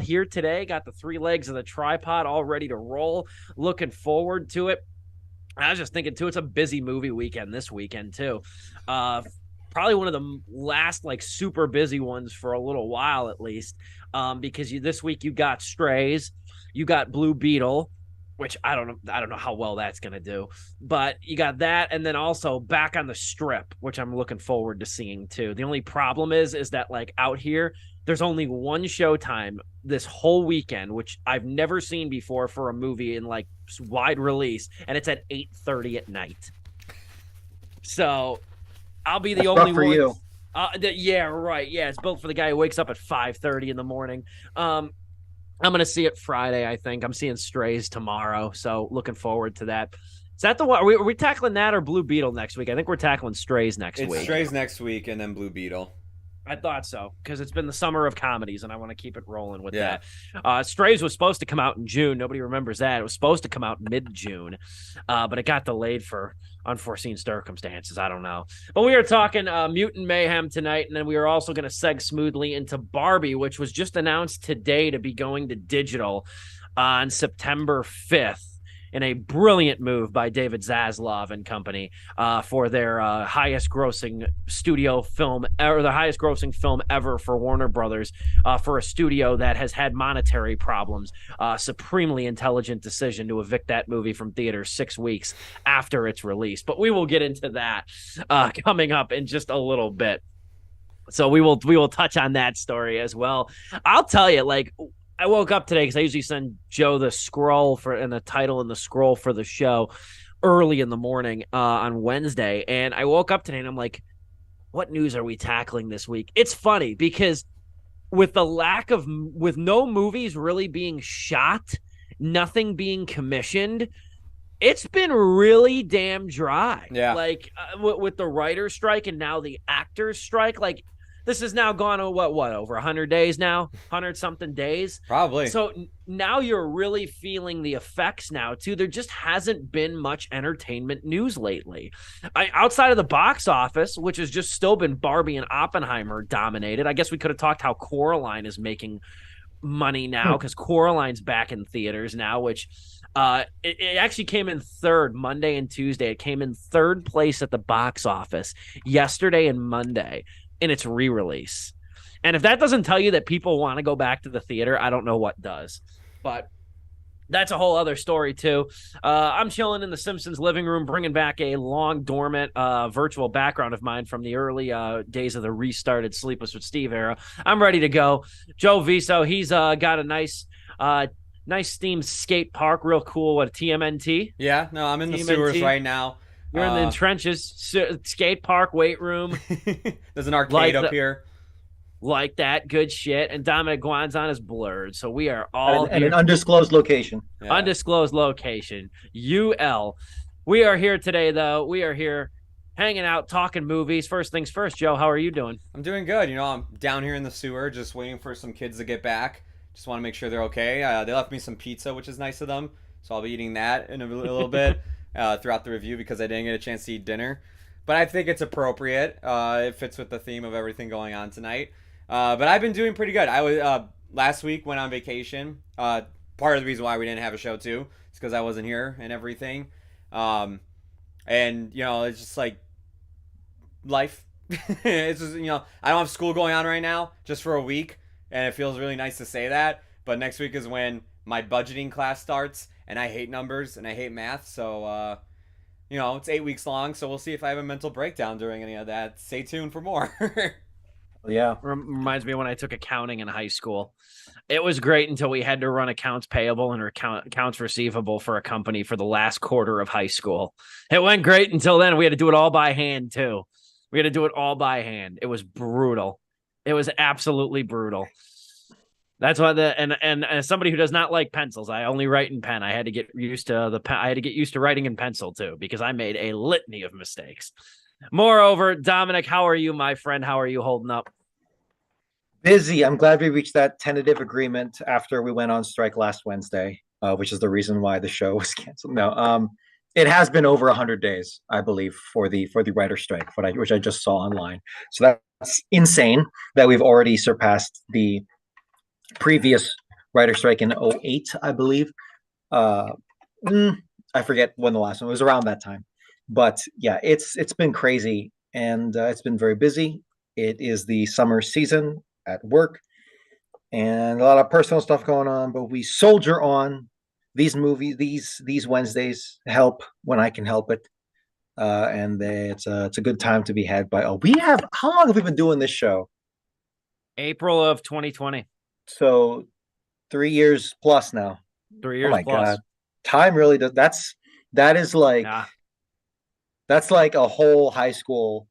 here today. Got the 3 legs of the tripod all ready to roll. Looking forward to it. I was just thinking too, it's a busy movie weekend this weekend too. Probably one of the last like super busy ones for a little while at least. Because this week you got Strays, you got Blue Beetle, which I don't know how well that's gonna do, but you got that, and then also Back on the Strip, which I'm looking forward to seeing too. The only problem is that like out here, there's only one showtime this whole weekend, which I've never seen before for a movie in like wide release, and it's at 8:30 at night. So I'll be the That's only rough for one. you. Yeah, right. Yeah, it's built for the guy who wakes up at 5:30 in the morning. I'm going to see it Friday, I think. I'm seeing Strays tomorrow, so looking forward to that. Is that the one? Are we tackling that or Blue Beetle next week? I think we're tackling Strays next It's week. Strays next week and then Blue Beetle. I thought so, because it's been the summer of comedies, and I want to keep it rolling with that. Strays was supposed to come out in June. Nobody remembers that. It was supposed to come out mid-June, but it got delayed for unforeseen circumstances. I don't know. But we are talking Mutant Mayhem tonight, and then we are also going to seg smoothly into Barbie, which was just announced today to be going to digital on September 5th. In a brilliant move by David Zaslav and company for their highest grossing studio film, or the highest grossing film ever for Warner Brothers, for a studio that has had monetary problems. Supremely intelligent decision to evict that movie from theaters 6 weeks after its release. But we will get into that coming up in just a little bit. So we will touch on that story as well. I'll tell you, like, I woke up today because I usually send Joe the scroll and the title and the scroll for the show early in the morning on Wednesday. And I woke up today and I'm like, what news are we tackling this week? It's funny because with no movies really being shot, nothing being commissioned, it's been really damn dry. Yeah. Like with the writer's strike and now the actor's strike, like, this has now gone over 100 days now, 100 something days. Probably. So now you're really feeling the effects now too. There just hasn't been much entertainment news lately. Outside of the box office, which has just still been Barbie and Oppenheimer dominated. I guess we could have talked how Coraline is making money now because Coraline's back in theaters now, which it actually came in third Monday and Tuesday. It came in third place at the box office yesterday and Monday in its re-release. And if that doesn't tell you that people want to go back to the theater, I don't know what does. But that's a whole other story too. I'm chilling in the Simpsons living room, bringing back a long dormant virtual background of mine from the early days of the restarted Sleepless with Steve era. I'm ready to go. Joe Viso, he's got a nice themed skate park, real cool. What, TMNT? Yeah, no, I'm in the sewers right now. You're in the trenches, skate park, weight room. There's an arcade up here. Like that, good shit. And Dominic Guanzon is blurred, so we are all and an undisclosed location. Yeah. Undisclosed location. UL. We are here today, though. We are here hanging out, talking movies. First things first, Joe, how are you doing? I'm doing good. You know, I'm down here in the sewer just waiting for some kids to get back. Just want to make sure they're okay. They left me some pizza, which is nice of them, so I'll be eating that in a little bit. Throughout the review because I didn't get a chance to eat dinner. But I think it's appropriate. It fits with the theme of everything going on tonight. But I've been doing pretty good. I was last week went on vacation. Part of the reason why we didn't have a show too is because I wasn't here and everything. And you know, it's just like life. It's just, you know, I don't have school going on right now just for a week, and it feels really nice to say that. But next week is when my budgeting class starts. And I hate numbers and I hate math, so you know, it's 8 weeks long. So we'll see if I have a mental breakdown during any of that. Stay tuned for more. Yeah, reminds me of when I took accounting in high school. It was great until we had to run accounts payable and accounts receivable for a company for the last quarter of high school. It went great until then. We had to do it all by hand too. We had to do it all by hand. It was brutal. It was absolutely brutal. That's why and as somebody who does not like pencils, I only write in pen. I had to get used to writing in pencil too, because I made a litany of mistakes. Moreover, Dominic, how are you, my friend? How are you holding up? Busy. I'm glad we reached that tentative agreement after we went on strike last Wednesday, which is the reason why the show was canceled. No, it has been over 100 days, I believe, for the writer's strike, which I just saw online. So that's insane that we've already surpassed the previous writer strike in 2008, I believe. Uh, I forget when the last one was, around that time. But yeah, it's been crazy, and it's been very busy. It is the summer season at work, and a lot of personal stuff going on, but we soldier on. These Wednesdays help when I can help it. And it's a good time to be had by. Oh, we have, how long have we been doing this show? April of 2020. So 3 years plus now. 3 years Oh my plus. God. Time really does. That is like, Yeah. that's like a whole high school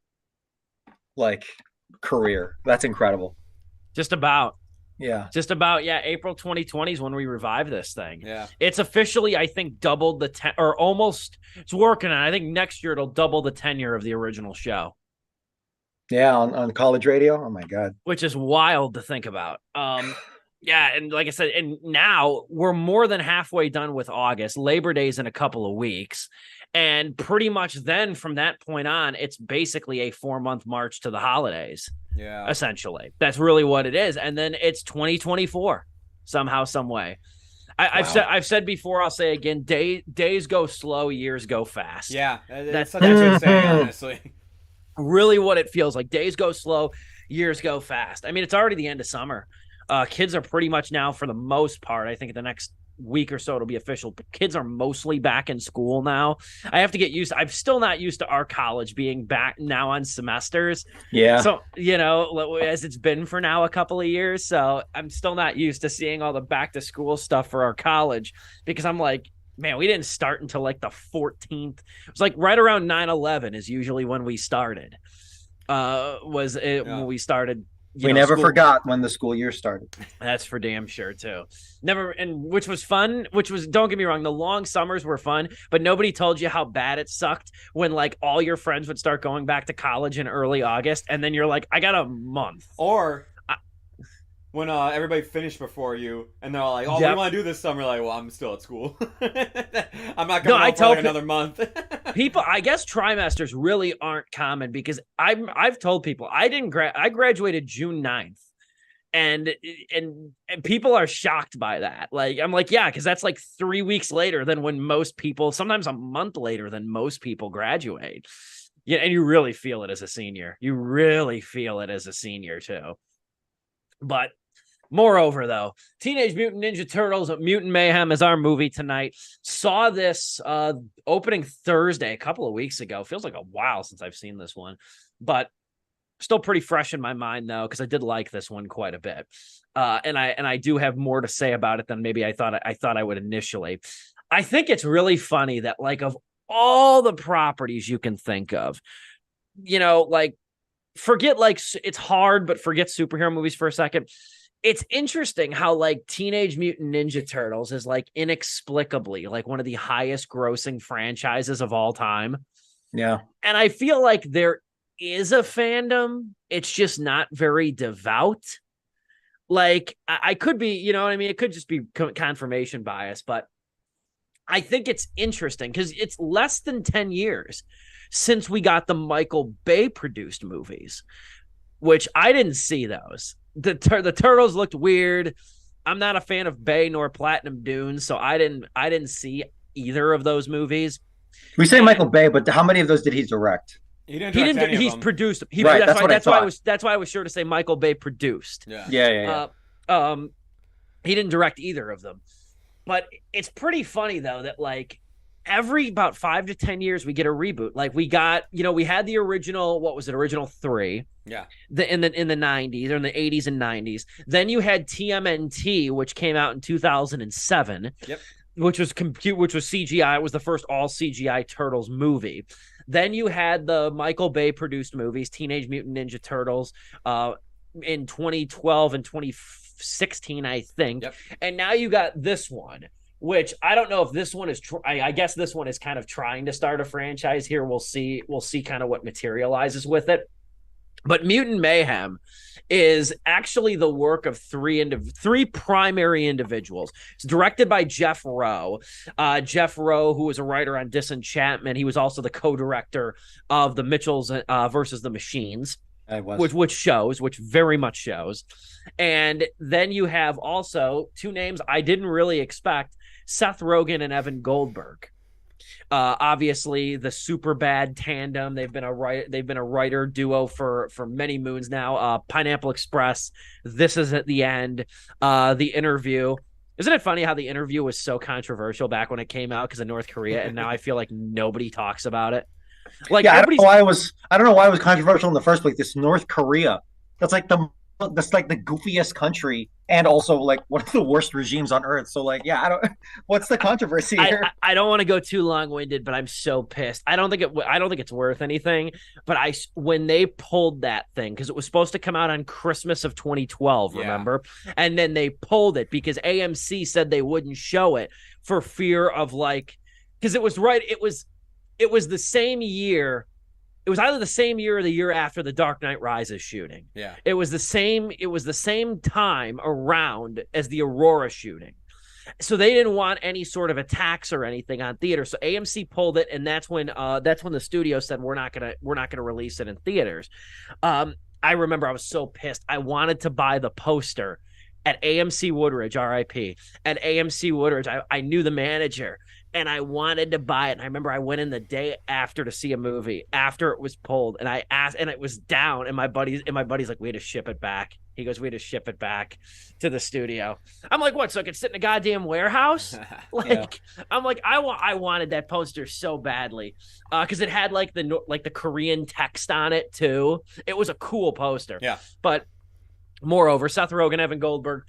like career. That's incredible. Just about. Yeah. Yeah. April 2020 is when we revived this thing. Yeah. It's officially, I think, doubled the or almost. It's working on. I think next year it'll double the tenure of the original show. Yeah, on college radio. Oh my God. Which is wild to think about. Yeah, and like I said, and now we're more than halfway done with August. Labor Day's in a couple of weeks. And pretty much then from that point on, it's basically a 4-month march to the holidays. Yeah. Essentially. That's really what it is. And then it's 2024 somehow, some way. I've said before, I'll say again, days go slow, years go fast. Yeah. That's such a good saying, honestly. Really what it feels like. Days go slow, years go fast. I mean, it's already the end of summer. Kids are pretty much now, for the most part, I think the next week or so it'll be official, but kids are mostly back in school now. I have to get used to, I'm still not used to our college being back now on semesters. Yeah. So, as it's been for now a couple of years. So I'm still not used to seeing all the back to school stuff for our college, because I'm like, man, we didn't start until like the 14th. It was like right around 9/11 is usually when we started. When we started. We never forgot when the school year started. That's for damn sure too. Never, and which was fun. Don't get me wrong, the long summers were fun, but nobody told you how bad it sucked when like all your friends would start going back to college in early August, and then you're like, I got a month. Or when everybody finished before you, and they're all like, "Oh, what do you want to do this summer?" Like, well, I'm still at school. I'm not coming home for like another month. People, I guess trimesters really aren't common, because I've told people I graduated June 9th, and people are shocked by that. Like, I'm like, yeah, because that's like 3 weeks later than when most people, sometimes a month later than most people graduate. Yeah, and you really feel it as a senior. You really feel it as a senior too. But moreover, though, Teenage Mutant Ninja Turtles Mutant Mayhem is our movie tonight. Saw this opening Thursday a couple of weeks ago. Feels like a while since I've seen this one, but still pretty fresh in my mind, though, because I did like this one quite a bit. And I do have more to say about it than maybe I thought I would initially. I think it's really funny that, like, of all the properties you can think of, like, forget, like, it's hard, but forget superhero movies for a second. It's interesting how, like, Teenage Mutant Ninja Turtles is, like, inexplicably, like, one of the highest grossing franchises of all time. Yeah. And I feel like there is a fandom. It's just not very devout. Like, I could be, you know what I mean? It could just be confirmation bias, but I think it's interesting because it's less than 10 years since we got the Michael Bay produced movies, which I didn't see those. The Turtles looked weird. I'm not a fan of Bay nor Platinum Dunes, so I didn't see either of those movies. We say Michael Bay, but how many of those did he direct? He didn't. He's produced. Right, that's why I was sure to say Michael Bay produced. Yeah. He didn't direct either of them. But it's pretty funny though that, like, every about 5 to 10 years we get a reboot. Like, we got, we had the original, what was it? Original 3. Yeah. In the 90s or in the 80s and 90s. Then you had TMNT, which came out in 2007. Yep. Which was CGI. It was the first all CGI Turtles movie. Then you had the Michael Bay produced movies, Teenage Mutant Ninja Turtles, in 2012 and 2016, I think. Yep. And now you got this one, which I don't know if this one is. I guess this one is kind of trying to start a franchise here. We'll see kind of what materializes with it. But Mutant Mayhem is actually the work of three primary individuals. It's directed by Jeff Rowe. Jeff Rowe, who was a writer on Disenchantment. He was also the co-director of the Mitchells versus the Machines. It was. which very much shows. And then you have also two names I didn't really expect: Seth Rogen and Evan Goldberg. Obviously the super bad tandem. They've been a writer duo for many moons now. Pineapple Express, This Is at the End, The Interview. Isn't it funny how The Interview was so controversial back when it came out because of North Korea, and now I feel like nobody talks about it. Like, yeah, I don't know why it was controversial in the first place. This North Korea, that's like the goofiest country, and also like one of the worst regimes on earth. So like, yeah, what's the controversy here? I don't want to go too long-winded, but I'm so pissed. I don't think it's worth anything. But when they pulled that thing, because it was supposed to come out on Christmas of 2012, remember? And then they pulled it because AMC said they wouldn't show it for fear of like, because it was the same year. It was either the same year or the year after the Dark Knight Rises shooting. Yeah. It was the same time around as the Aurora shooting. So they didn't want any sort of attacks or anything on theater. So AMC pulled it, and that's when the studio said we're not gonna release it in theaters. I remember I was so pissed. I wanted to buy the poster at AMC Woodridge, RIP. At AMC Woodridge, I knew the manager. And I wanted to buy it. And I remember I went in the day after to see a movie after it was pulled. And I asked, and it was down. And my buddy's like, we had to ship it back. He goes, we had to ship it back to the studio. I'm like, what? So I could sit in a goddamn warehouse? Like, yeah. I'm like, I wanted that poster so badly. Because it had like the Korean text on it too. It was a cool poster. Yeah. But moreover, Seth Rogen, Evan Goldberg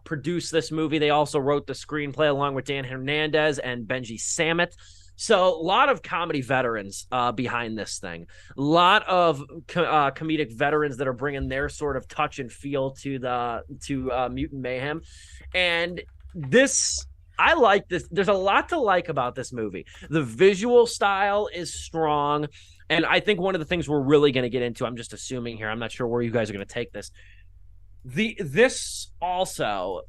produced this movie. They also wrote the screenplay along with Dan Hernandez and Benji Sammet. So a lot of comedy veterans behind this thing. A lot of comedic veterans that are bringing their sort of touch and feel to Mutant Mayhem. And this, I like this. There's a lot to like about this movie. The visual style is strong. And I think one of the things we're really going to get into, I'm just assuming here, I'm not sure where you guys are going to take this. This also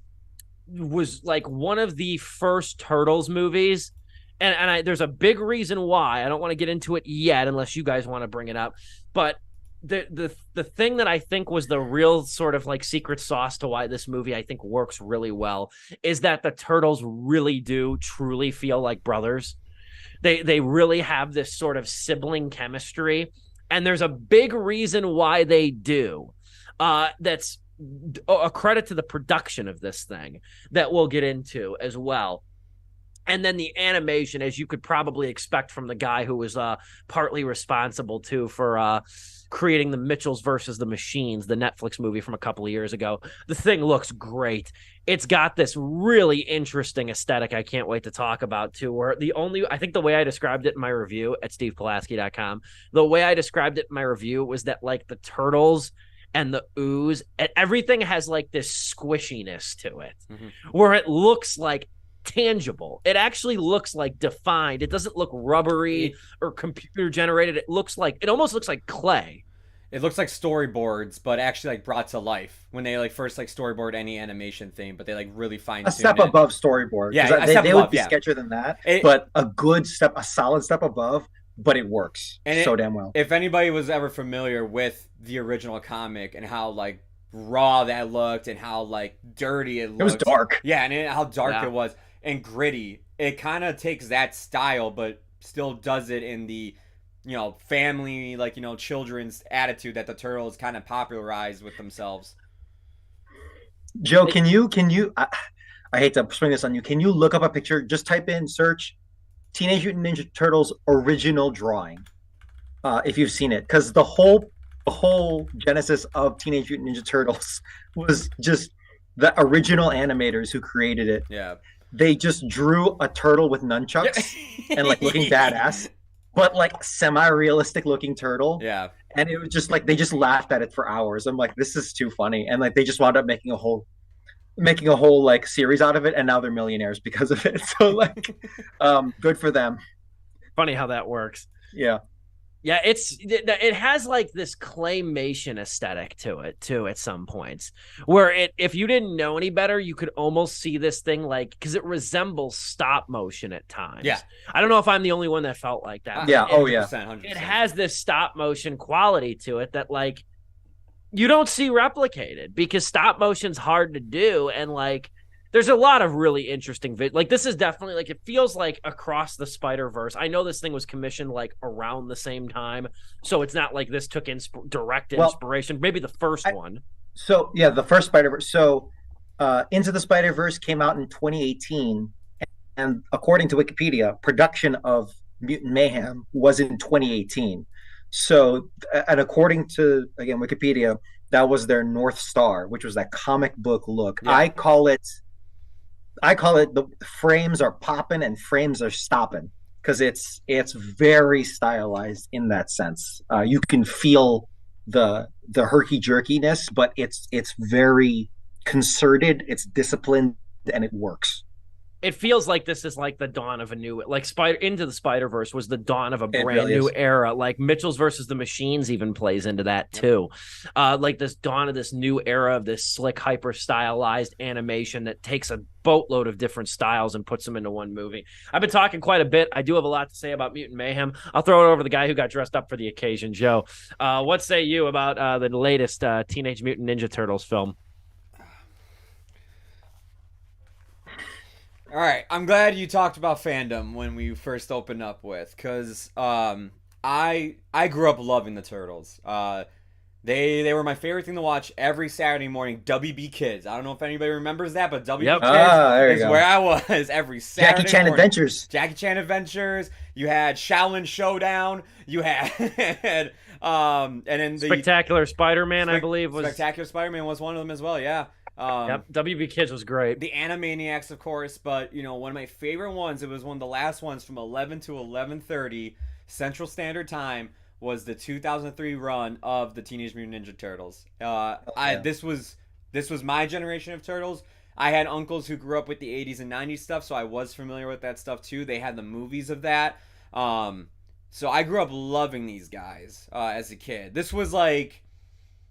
was like one of the first Turtles movies, and there's a big reason why. I don't want to get into it yet unless you guys want to bring it up, but the thing that I think was the real sort of like secret sauce to why this movie I think works really well is that the Turtles really do truly feel like brothers. They really have this sort of sibling chemistry, and there's a big reason why they do. That's a credit to the production of this thing that we'll get into as well. And then the animation, as you could probably expect from the guy who was partly responsible too for creating the Mitchells versus the Machines, the Netflix movie from a couple of years ago. The thing looks great. It's got this really interesting aesthetic I can't wait to talk about too, where I think the way I described it in my review at stevepulaski.com, the way I described it in my review was that like the Turtles and the ooze, and everything has like this squishiness to it, where it looks like tangible. It actually looks like defined. It doesn't look rubbery or computer generated. It almost looks like clay. It looks like storyboards, but actually like brought to life when they like first like storyboard any animation thing, but they like really fine-tune a step above storyboard. Yeah, they would be sketchier than that, but a solid step above. But it works so damn well. If anybody was ever familiar with the original comic and how like raw that looked and how like dirty it looked, it was dark. Yeah, and how dark it was and gritty. It kind of takes that style, but still does it in the family, like children's attitude that the Turtles kind of popularized with themselves. Joe, can you? I hate to spring this on you. Can you look up a picture? Just type in search Teenage Mutant Ninja Turtles original drawing, if you've seen it, because the whole genesis of Teenage Mutant Ninja Turtles was just the original animators who created it. Yeah, they just drew a turtle with nunchucks and like looking badass, but like semi-realistic looking turtle. Yeah, and it was just like they just laughed at it for hours. I'm like, this is too funny, and like they just wound up making a whole like series out of it, and now they're millionaires because of it. So like good for them. Funny how that works. Yeah it has like this claymation aesthetic to it too at some points, where if you didn't know any better, you could almost see this thing like, because it resembles stop motion at times. Yeah, I don't know if I'm the only one that felt like that. Yeah. 100%. It has this stop motion quality to it that like you don't see replicated because stop motion's hard to do. And like, there's a lot of really interesting like this is definitely like, it feels like Across the Spider-Verse. I know this thing was commissioned like around the same time, so it's not like this took direct inspiration. Maybe the first one. So yeah, the first Spider-Verse. So Into the Spider-Verse came out in 2018, and according to Wikipedia, production of Mutant Mayhem was in 2018. So, and according to, again, Wikipedia, that was their North Star, which was that comic book look. Yeah. I call it the frames are popping and frames are stopping, because it's very stylized in that sense. You can feel the herky jerkiness, but it's very concerted, it's disciplined, and it works. It feels like this is like the dawn of a new, like Into the Spider-Verse was the dawn of a brand new era. Like Mitchell's versus the Machines even plays into that too. Like this dawn of this new era of this slick, hyper stylized animation that takes a boatload of different styles and puts them into one movie. I've been talking quite a bit. I do have a lot to say about Mutant Mayhem. I'll throw it over to the guy who got dressed up for the occasion, Joe. What say you about the latest Teenage Mutant Ninja Turtles film? All right, I'm glad you talked about fandom when we first opened up with, because I grew up loving the Turtles. They were my favorite thing to watch every Saturday morning. WB Kids. I don't know if anybody remembers that, but WB Kids is where I was every Saturday Jackie Chan morning. Adventures. Jackie Chan Adventures. You had Shaolin Showdown. You had and then the Spectacular Spider-Man, I believe was Spectacular Spider-Man was one of them as well. Yeah. Yep, WB Kids was great. The Animaniacs, of course, but one of my favorite ones, it was one of the last ones from 11 to 11:30 Central Standard Time, was the 2003 run of the Teenage Mutant Ninja Turtles. This was my generation of Turtles. I had uncles who grew up with the 80s and 90s stuff, so I was familiar with that stuff too. They had the movies of that. So I grew up loving these guys as a kid. This was like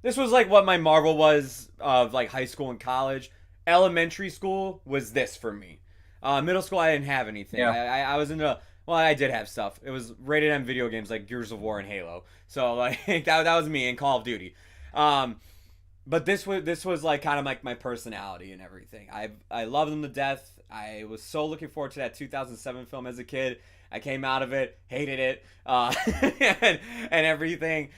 what my Marvel was of like high school and college. Elementary school was this for me. Middle school, I didn't have anything. Yeah. I was into, well, I did have stuff. It was rated M video games like Gears of War and Halo. So like that was me in Call of Duty. But this was like kind of like my personality and everything. I love them to death. I was so looking forward to that 2007 film as a kid. I came out of it, hated it, and everything.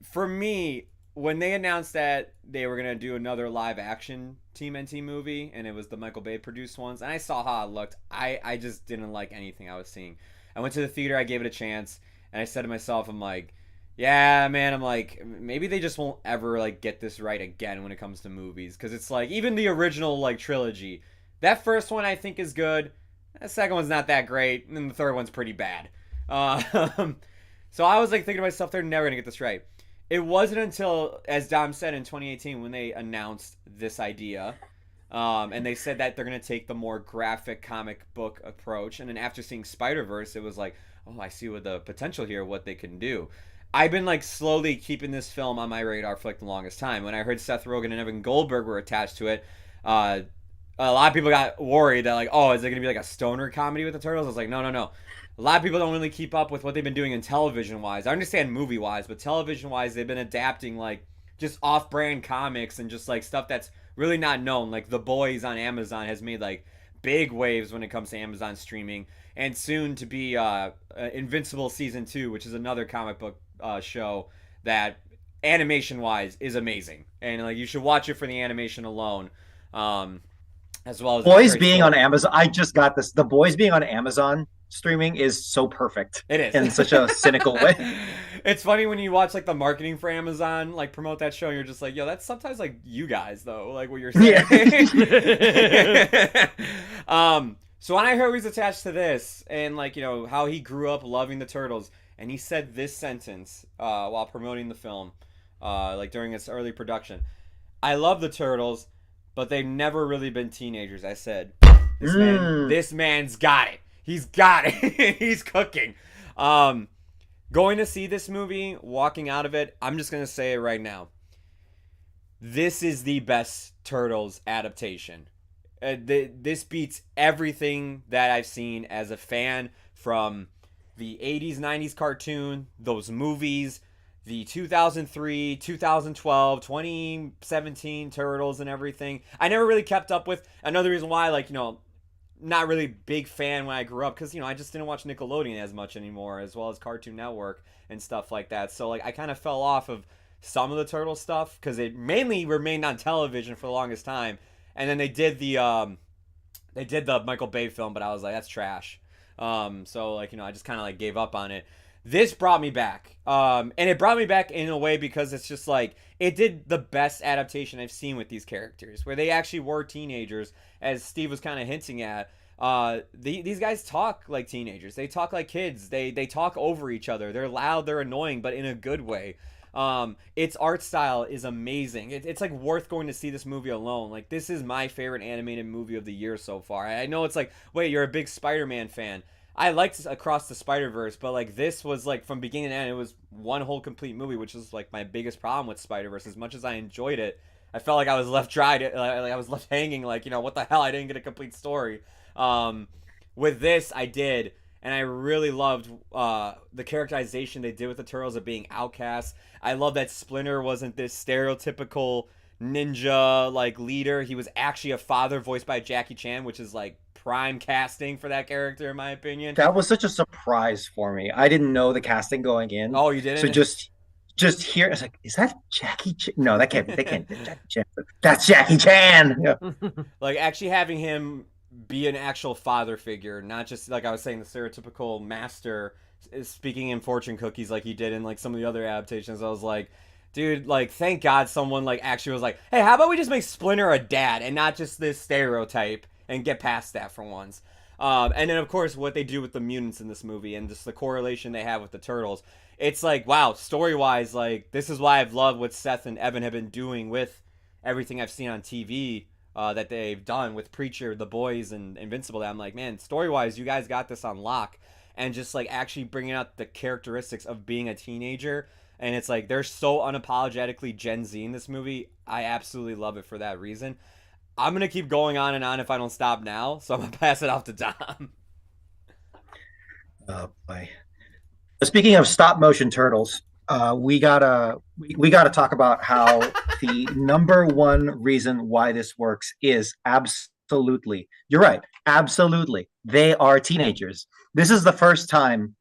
For me, when they announced that they were going to do another live action TMNT movie, and it was the Michael Bay produced ones, and I saw how it looked, I just didn't like anything I was seeing. I went to the theater, I gave it a chance, and I said to myself, I'm like, yeah, man, I'm like, maybe they just won't ever like get this right again when it comes to movies, because it's like, even the original like trilogy, that first one I think is good, the second one's not that great, and then the third one's pretty bad. So I was like thinking to myself, they're never going to get this right. It wasn't until, as Dom said, in 2018 when they announced this idea, and they said that they're going to take the more graphic comic book approach. And then after seeing Spider-Verse, it was like, oh, I see what the potential here, what they can do. I've been like slowly keeping this film on my radar for like the longest time. When I heard Seth Rogen and Evan Goldberg were attached to it, a lot of people got worried that like, oh, is it going to be like a stoner comedy with the Turtles? I was like, no. A lot of people don't really keep up with what they've been doing in television-wise. I understand movie-wise, but television-wise, they've been adapting, like, just off-brand comics and just, like, stuff that's really not known. Like, The Boys on Amazon has made, like, big waves when it comes to Amazon streaming. And soon to be Invincible Season 2, which is another comic book show that, animation-wise, is amazing. And, like, you should watch it for the animation alone. As well as Boys being on Amazon. I just got this. The Boys being on Amazon streaming is so perfect. It is. In such a cynical way. It's funny when you watch like the marketing for Amazon like promote that show, and you're just like, yo, that's sometimes like you guys though, like what you're saying. Yeah. So when I heard he's attached to this, and like, how he grew up loving the Turtles, and he said this sentence while promoting the film, like during its early production, I love the Turtles, but they've never really been teenagers. I said, this man's got it. He's got it. He's cooking. Going to see this movie, walking out of it, I'm just going to say it right now. This is the best Turtles adaptation. This beats everything that I've seen as a fan from the 80s, 90s cartoon, those movies, the 2003, 2012, 2017 Turtles and everything. I never really kept up with. Another reason why, like, not really big fan when I grew up, because, I just didn't watch Nickelodeon as much anymore, as well as Cartoon Network and stuff like that. So, like, I kind of fell off of some of the Turtle stuff because it mainly remained on television for the longest time. And then they did the Michael Bay film, but I was like, that's trash. So, like, I just kind of, like, gave up on it. This brought me back. And it brought me back in a way because it's just like, it did the best adaptation I've seen with these characters, where they actually were teenagers, as Steve was kind of hinting at. These guys talk like teenagers. They talk like kids. They talk over each other. They're loud, they're annoying, but in a good way. Its art style is amazing. It's like worth going to see this movie alone. Like, this is my favorite animated movie of the year so far. I know it's like, wait, you're a big Spider-Man fan. I liked Across the Spider-Verse, but like, this was like, from beginning to end, it was one whole complete movie, which is like my biggest problem with Spider-Verse. As much as I enjoyed it, I felt like I was left dry, like I was left hanging, like, what the hell, I didn't get a complete story. With this, I did, and I really loved the characterization they did with the Turtles of being outcasts. I love that Splinter wasn't this stereotypical ninja like leader. He was actually a father voiced by Jackie Chan, which is like prime casting for that character, in my opinion. That was such a surprise for me. I didn't know the casting going in. Oh, you didn't? So just here, it's like, is that Jackie Chan? No, that can't be. That can't be Jackie Chan. That's Jackie Chan. Yeah. Like, actually having him be an actual father figure, not just, like I was saying, the stereotypical master is speaking in fortune cookies like he did in like some of the other adaptations. I was like, dude, like, thank God someone like actually was like, hey, how about we just make Splinter a dad and not just this stereotype, and get past that for once. And then, of course, what they do with the mutants in this movie and just the correlation they have with the Turtles. It's like, wow, story-wise, like, this is why I've loved what Seth and Evan have been doing with everything I've seen on TV that they've done with Preacher, The Boys, and Invincible. That I'm like, man, story-wise, you guys got this on lock. And just, like, actually bringing out the characteristics of being a teenager. And it's like, they're so unapologetically Gen Z in this movie. I absolutely love it for that reason. I'm going to keep going on and on if I don't stop now, so I'm going to pass it off to Dom. Oh, boy. Speaking of stop motion turtles, we gotta talk about how the number one reason why this works is absolutely, you're right, absolutely, they are teenagers. This is the first time.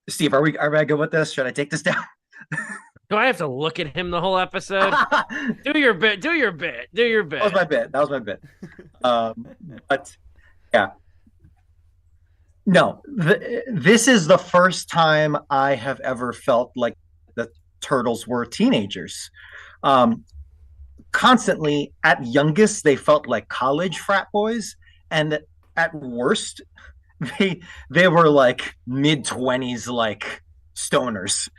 Steve, are we good with this? Should I take this down? Do I have to look at him the whole episode? Do your bit. That was my bit. But yeah. No, this is the first time I have ever felt like the Turtles were teenagers. Constantly, at youngest, they felt like college frat boys, and at worst, they were like mid-20s, like stoners.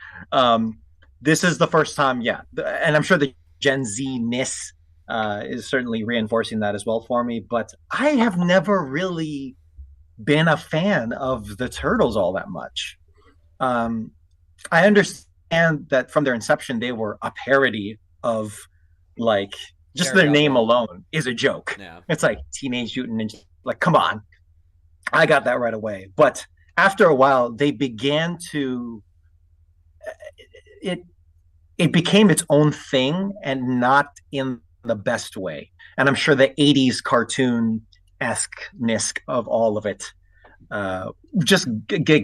This is the first time, yeah, and I'm sure the Gen Z-ness is certainly reinforcing that as well for me. But I have never really been a fan of the Turtles all that much. I understand that from their inception, they were a parody of, like, just their name alone is a joke. Yeah. It's like Teenage Mutant Ninja. Like, come on. I got that right away. But after a while, they began to... It became its own thing, and not in the best way. And I'm sure the 80s cartoon-esque-ness of all of it just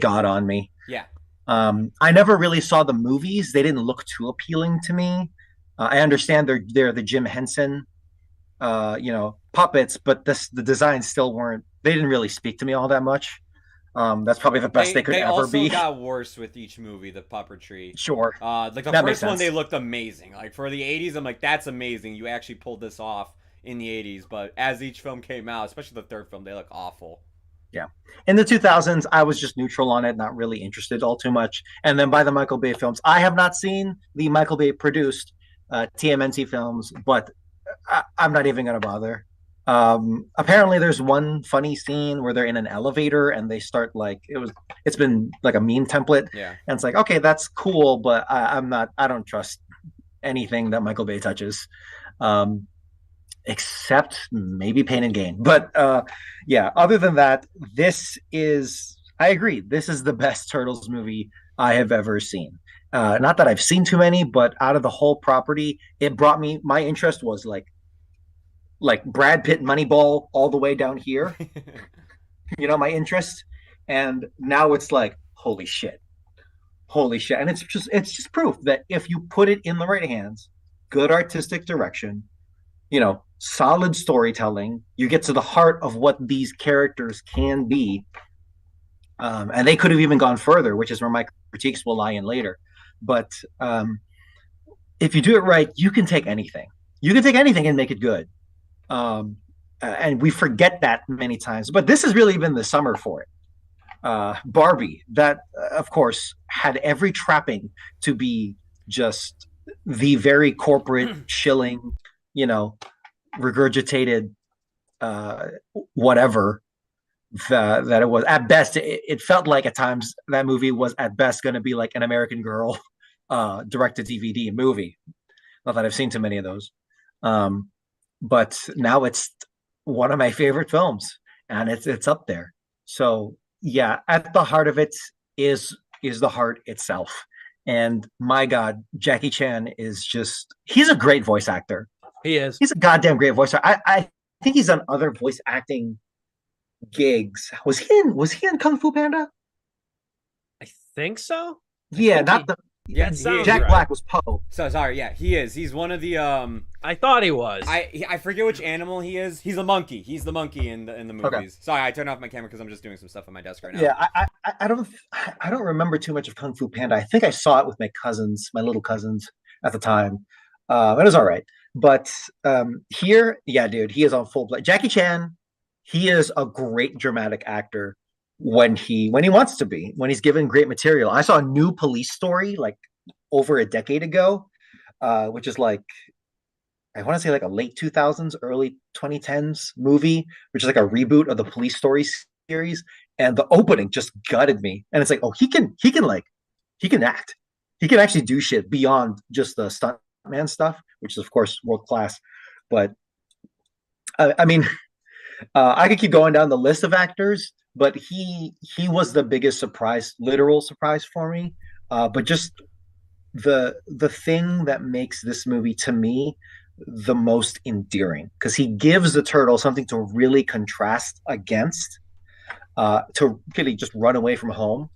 got on me. Yeah. I never really saw the movies. They didn't look too appealing to me. I understand they're the Jim Henson puppets, but the designs still weren't, they didn't really speak to me all that much. That's probably the best they could ever be. They also got worse with each movie, the puppetry. Sure. Like the first one, they looked amazing. Like, for the 80s, I'm like, that's amazing. You actually pulled this off in the 80s. But as each film came out, especially the third film, they look awful. Yeah. In the 2000s, I was just neutral on it, not really interested all too much. And then by the Michael Bay films, I have not seen the Michael Bay produced TMNT films, but I'm not even going to bother. Apparently there's one funny scene where they're in an elevator and they start, like, it's been like a meme template. Yeah. And it's like, okay, that's cool, but I don't trust anything that Michael Bay touches. Except maybe Pain and Gain. But yeah, other than that, I agree, this is the best Turtles movie I have ever seen. Not that I've seen too many, but out of the whole property, it brought me, my interest was like Brad Pitt Moneyball all the way down here, my interest. And now it's like, holy shit. Holy shit. And it's just proof that if you put it in the right hands, good artistic direction, solid storytelling, you get to the heart of what these characters can be. And they could have even gone further, which is where my critiques will lie in later. But if you do it right, you can take anything. You can take anything and make it good. And we forget that many times. But this has really been the summer for it. Barbie, that of course had every trapping to be just the very corporate, shilling, regurgitated whatever that it was. At best, it felt like at times that movie was at best going to be like an American Girl direct to DVD movie. Not that I've seen too many of those, but now it's one of my favorite films, and it's up there. So yeah, at the heart of it is the heart itself. And my God, Jackie Chan he's a great voice actor. He is. He's a goddamn great voice actor. I think he's done other voice acting gigs. Was he in Kung Fu Panda? I think so. Yeah, not the Yeah, Jack right. Black was Poe. So sorry, yeah, he is. He's one of the I thought he was. I forget which animal he is. He's a monkey. He's the monkey in the movies. Okay. Sorry, I turned off my camera because I'm just doing some stuff on my desk right now. Yeah, I don't remember too much of Kung Fu Panda. I think I saw it with my little cousins at the time. It was all right. But here, yeah, dude, he is on full play. Jackie Chan, he is a great dramatic actor when he wants to be, when he's given great material. I saw a New Police Story like over a decade ago, which is like, I want to say like a late 2000s, early 2010s movie, which is like a reboot of the Police Story series. And the opening just gutted me. And it's like, oh, he can act. He can actually do shit beyond just the stuntman stuff, which is of course world class. But I mean, I could keep going down the list of actors, but he was the biggest surprise, literal surprise for me. But just the thing that makes this movie to me the most endearing, because he gives the turtle something to really contrast against, to really just run away from home.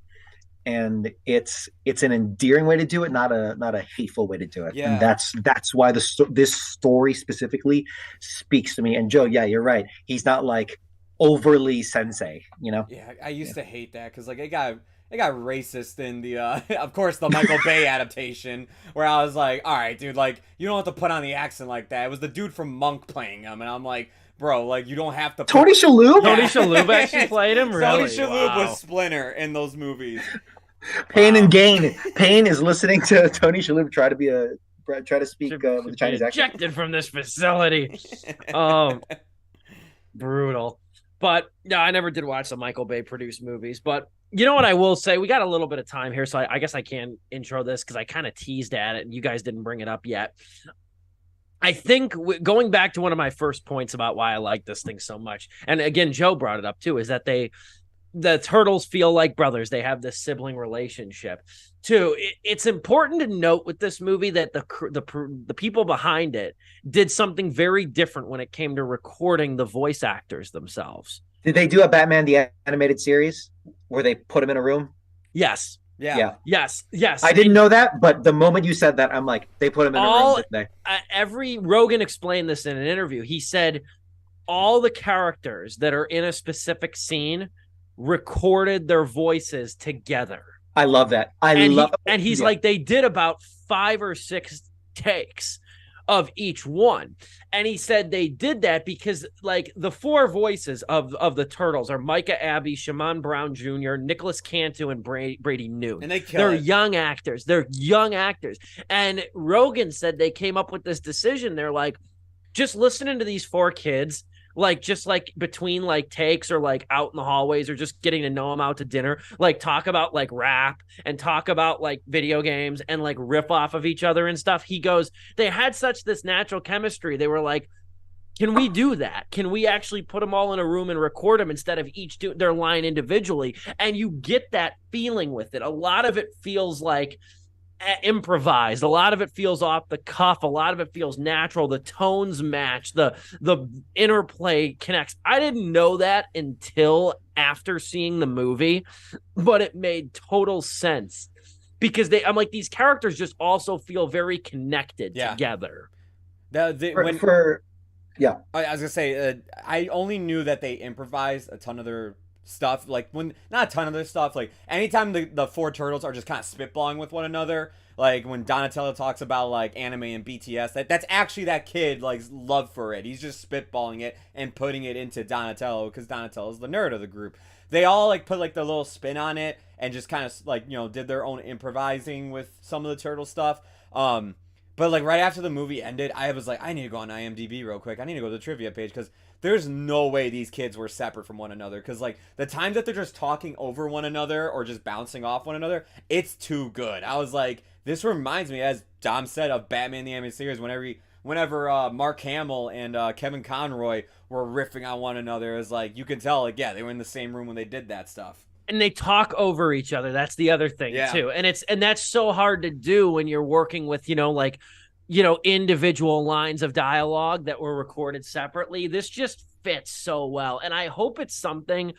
And it's an endearing way to do it, not a hateful way to do it. Yeah. And that's why this story specifically speaks to me. And Joe, yeah, you're right. He's not like overly sensei, Yeah, I used to hate that because like it got racist in the of course the Michael Bay adaptation, where I was like, all right, dude, like you don't have to put on the accent like that. It was the dude from Monk playing him, and I'm like, bro, like you don't have to Tony Shalhoub? Tony Shalhoub actually played him? Really? Tony Shalhoub Wow. was Splinter in those movies. Pain and Gain. Pain is listening to Tony Shalhoub try to speak with a Chinese accent. Ejected from this facility. Brutal. But yeah, I never did watch the Michael Bay produced movies. But you know what I will say? We got a little bit of time here, so I guess I can intro this because I kind of teased at it and you guys didn't bring it up yet. I think going back to one of my first points about why I like this thing so much, and again, Joe brought it up too, is that the turtles feel like brothers. They have this sibling relationship. Too, it's important to note with this movie that the people behind it did something very different when it came to recording the voice actors themselves. Did they do a Batman the Animated Series where they put him in a room? Yes. Yeah. Yes. I didn't know that, but the moment you said that, I'm like, they put him in a room, didn't they? Rogan explained this in an interview. He said all the characters that are in a specific scene recorded their voices together. I love that. And he's like, they did about 5 or 6 takes of each one. And he said they did that because like the 4 voices of the turtles are Micah Abbey, Shaman Brown Jr., Nicholas Cantu, and Brady Noon. And they're young actors. And Rogan said they came up with this decision. They're like, just listening to these 4 kids, like just like between like takes or like out in the hallways or just getting to know them out to dinner, like talk about like rap and talk about like video games and like riff off of each other and stuff. He goes, they had such this natural chemistry. They were like, can we do that? Can we actually put them all in a room and record them instead of each do their line individually? And you get that feeling with it. A lot of it feels like improvised. A lot of it feels off the cuff. A lot of it feels natural. The tones match. The interplay connects. I didn't know that until after seeing the movie, but it made total sense because I'm like, these characters just also feel very connected together. Yeah, I was gonna say, I only knew that they improvised a ton of their stuff. Like not a ton of their stuff. Like anytime the four turtles are just kind of spitballing with one another. Like when Donatello talks about like anime and BTS, that's actually that kid like love for it. He's just spitballing it and putting it into Donatello because Donatello's the nerd of the group. They all like put like their little spin on it and just kind of like did their own improvising with some of the turtle stuff. But like right after the movie ended, I was like, I need to go on IMDb real quick. I need to go to the trivia page because there's no way these kids were separate from one another. Because like the times that they're just talking over one another or just bouncing off one another, it's too good. I was like, this reminds me, as Dom said, of Batman the Animated Series. Whenever Mark Hamill and Kevin Conroy were riffing on one another, it's like you can tell, like they were in the same room when they did that stuff. And they talk over each other. That's the other thing too. And that's so hard to do when you're working with, individual lines of dialogue that were recorded separately. This just fits so well. And I hope it's something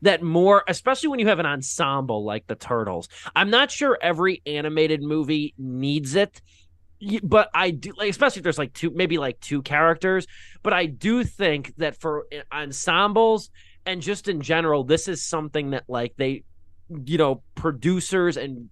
that more, especially when you have an ensemble like the Turtles. I'm not sure every animated movie needs it, but I do, like, especially if there's like two characters, but I do think that for ensembles and just in general, this is something that like they, producers and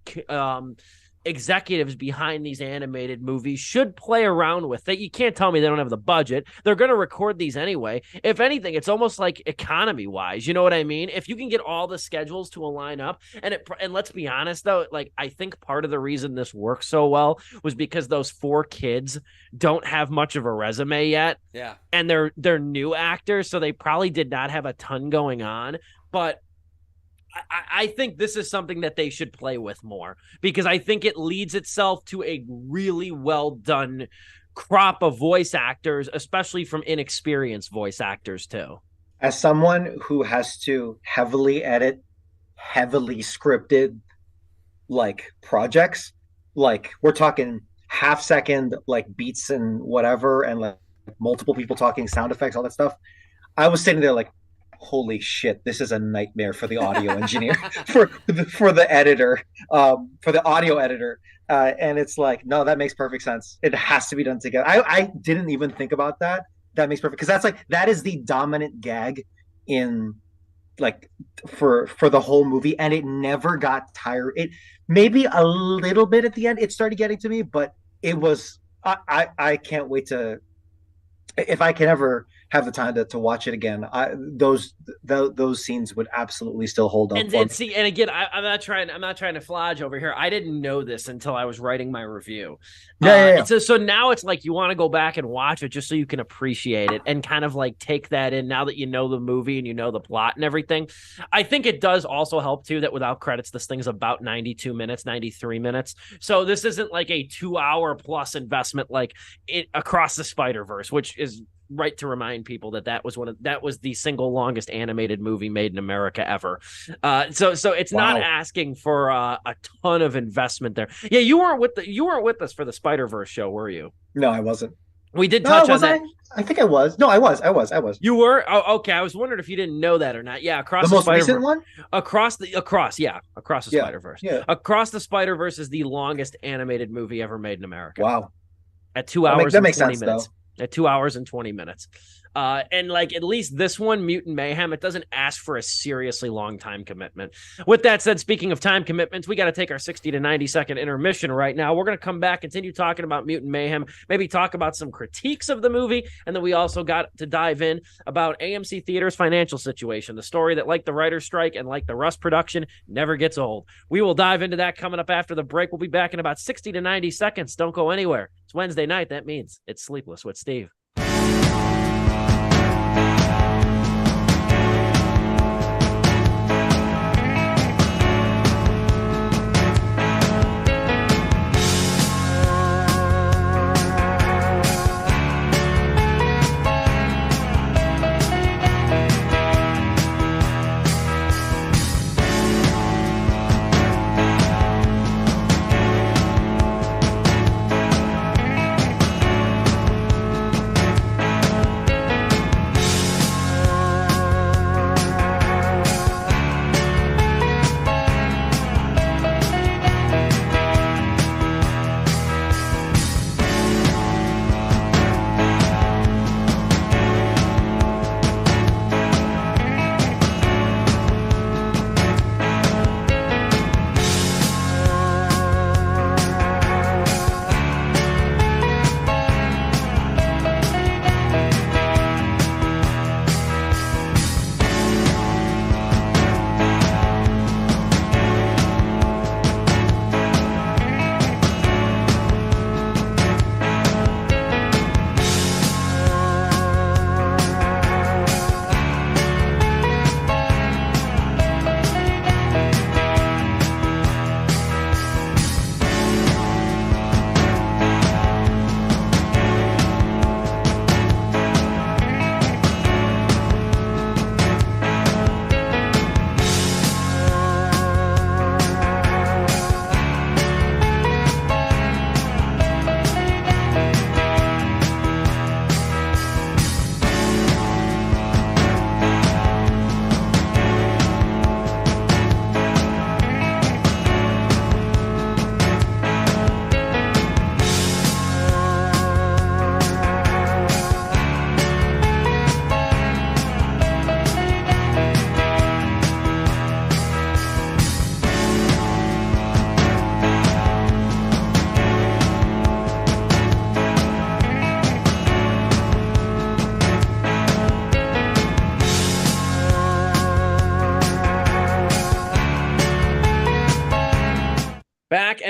executives behind these animated movies should play around with. That you can't tell me they don't have the budget. They're going to record these anyway. If anything, it's almost like economy wise. You know what I mean? If you can get all the schedules to align up, and let's be honest though, like I think part of the reason this works so well was because those four kids don't have much of a resume yet. Yeah, and they're new actors, so they probably did not have a ton going on, but I think this is something that they should play with more because I think it leads itself to a really well done crop of voice actors, especially from inexperienced voice actors too. As someone who has to heavily edit, heavily scripted like projects, like we're talking half-second like beats and whatever, and like multiple people talking, sound effects, all that stuff. I was sitting there like, holy shit, this is a nightmare for the audio engineer, for the editor, for the audio editor. And it's like, no, that makes perfect sense. It has to be done together. I didn't even think about that. That makes perfect, because that is the dominant gag in like for the whole movie, and it never got tired. It maybe a little bit at the end, it started getting to me, but it was I can't wait to, if I can ever have the time to watch it again, those scenes would absolutely still hold up. And see, and again, I'm not trying to flodge over here. I didn't know this until I was writing my review. Yeah. So now it's like you want to go back and watch it just so you can appreciate it and kind of like take that in now that you know the movie and you know the plot and everything. I think it does also help too that without credits, this thing's about 92 minutes, 93 minutes. So this isn't like a 2-hour plus investment like it Across the Spider-Verse, which is right to remind people that was the single longest animated movie made in America ever. So it's not asking for a ton of investment there. Yeah, you weren't with us for the Spider-Verse show, were you? No, I wasn't. We did touch on that. I think I was. No, I was. You were? Oh, okay. I was wondering if you didn't know that or not. Yeah, Across the most recent one? Across the Spider-Verse. Yeah. Across the Spider-Verse is the longest animated movie ever made in America. Wow. At 2 hours and 20 sense, minutes. Though. At 2 hours and 20 minutes. And like at least this one, Mutant Mayhem, it doesn't ask for a seriously long time commitment. With that said, speaking of time commitments, we got to take our 60 to 90 second intermission right now. We're going to come back, continue talking about Mutant Mayhem, maybe talk about some critiques of the movie. And then we also got to dive in about AMC Theater's financial situation, the story that, like the writer's strike and like the Rust production, never gets old. We will dive into that coming up after the break. We'll be back in about 60 to 90 seconds. Don't go anywhere. It's Wednesday night. That means it's Sleepless with Steve.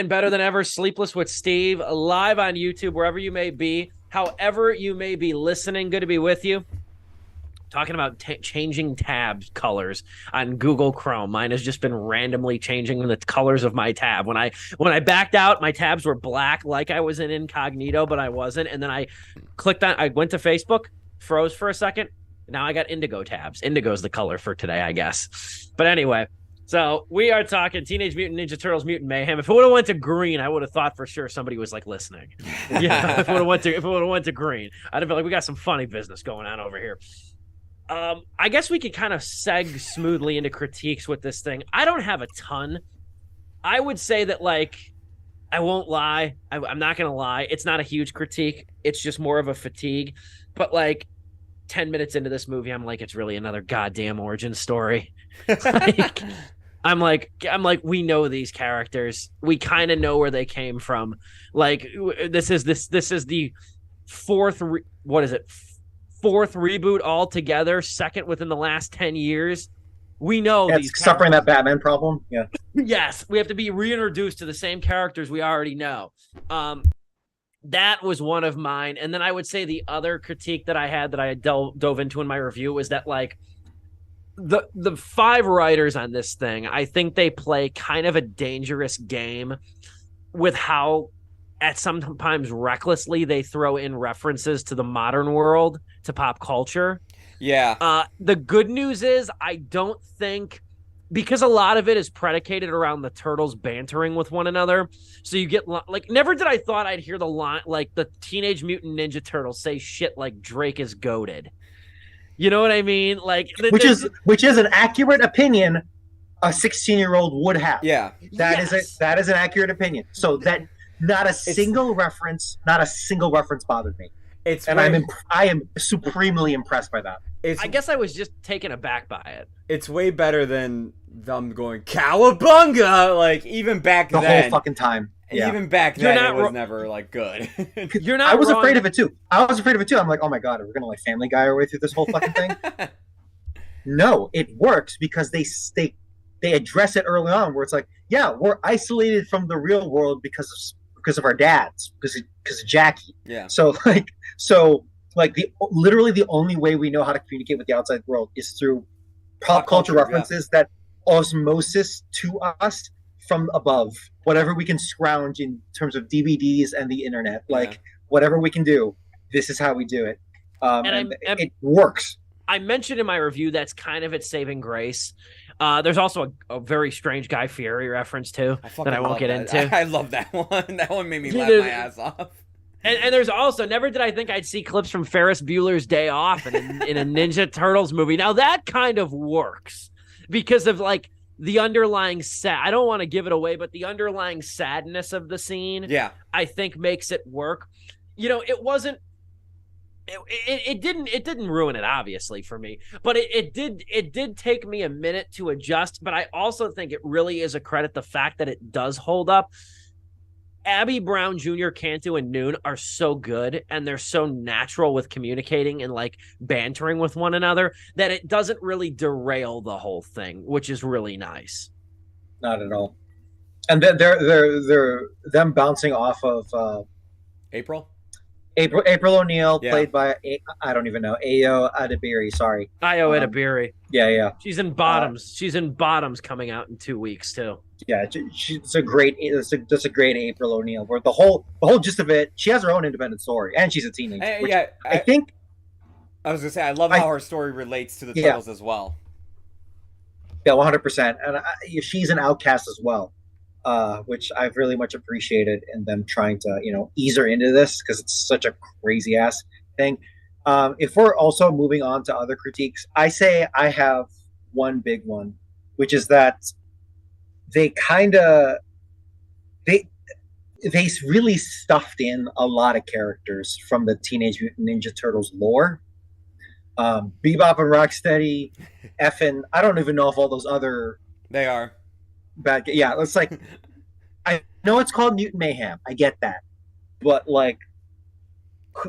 and better than ever, Sleepless with Steve, live on YouTube, wherever you may be, however you may be listening. Good to be with you. Talking about changing tab colors on Google Chrome. Mine has just been randomly changing the colors of my tab. When I backed out, my tabs were black like I was in incognito, but I wasn't. And then I went to Facebook, froze for a second. Now I got indigo tabs. Indigo's the color for today, I guess. But anyway, so we are talking Teenage Mutant Ninja Turtles Mutant Mayhem. If it would have went to green, I would have thought for sure somebody was like listening. Yeah, if it would have went to green, I'd have been like, we got some funny business going on over here. I guess we could kind of seg smoothly into critiques with this thing. I don't have a ton. I would say that, like, I won't lie. I'm not going to lie. It's not a huge critique. It's just more of a fatigue. But, like, 10 minutes into this movie, I'm like, it's really another goddamn origin story. Like, I'm like, we know these characters. We kind of know where they came from. Like, this is the fourth reboot altogether, second within the last 10 years. We know these suffering that Batman problem. Yeah. Yes, we have to be reintroduced to the same characters we already know. That was one of mine. And then I would say the other critique that I had that I dove into in my review was that, like, the 5 writers on this thing, I think they play kind of a dangerous game with how at sometimes recklessly they throw in references to the modern world, to pop culture. Yeah. The good news is I don't think, because a lot of it is predicated around the turtles bantering with one another. So you get, like, never did I thought I'd hear the line, like, the Teenage Mutant Ninja Turtles say shit like Drake is goated. You know what I mean? Like, which is an accurate opinion a 16-year-old would have. Yeah. That is an accurate opinion. So that not a single reference bothered me. I am supremely impressed by that. I guess I was just taken aback by it. It's way better than them going Cowabunga, like, even back then. The whole fucking time. Yeah. Even back then, it was never, like, good. You're not. I was afraid of it too. I'm like, oh my god, are we gonna, like, Family Guy our way through this whole fucking thing? No, it works because they address it early on, where it's like, yeah, we're isolated from the real world because of our dads, because of Jackie. Yeah. So literally the only way we know how to communicate with the outside world is through pop culture references that osmosis to us from above. Whatever we can scrounge in terms of DVDs and the internet, whatever we can do, this is how we do it. And it works. I mentioned in my review that's kind of its saving grace. There's also a very strange Guy Fieri reference too that I won't get into. I love that one. That one made me laugh my ass off. And there's also, never did I think I'd see clips from Ferris Bueller's Day Off in a Ninja Turtles movie. Now that kind of works because of, like, the underlying I don't want to give it away, but the underlying sadness of the scene, I think makes it work. You know, it wasn't. It didn't ruin it, obviously, for me, but it did take me a minute to adjust. But I also think it really is a credit the fact that it does hold up. Abby Brown Jr., Cantu, and Noon are so good, and they're so natural with communicating and, like, bantering with one another that it doesn't really derail the whole thing, which is really nice. Not at all. And they're them bouncing off of April O'Neil, played by I don't even know, Ayo Edebiri. Sorry, Ayo Edebiri. Yeah. She's in Bottoms. She's in Bottoms coming out in 2 weeks too. Yeah, it's a great April O'Neil. Where the whole gist of it, she has her own independent story, and she's a teenager. I think. I was gonna say, I love how her story relates to the Turtles as well. Yeah, 100%, and she's an outcast as well, which I've really much appreciated in them trying to ease her into this because it's such a crazy ass thing. If we're also moving on to other critiques, I say I have one big one, which is that they really stuffed in a lot of characters from the Teenage Mutant Ninja Turtles lore. Bebop and Rocksteady, effing, I don't even know if all those other they are bad. Yeah, it's like, I know it's called Mutant Mayhem. I get that, but, like,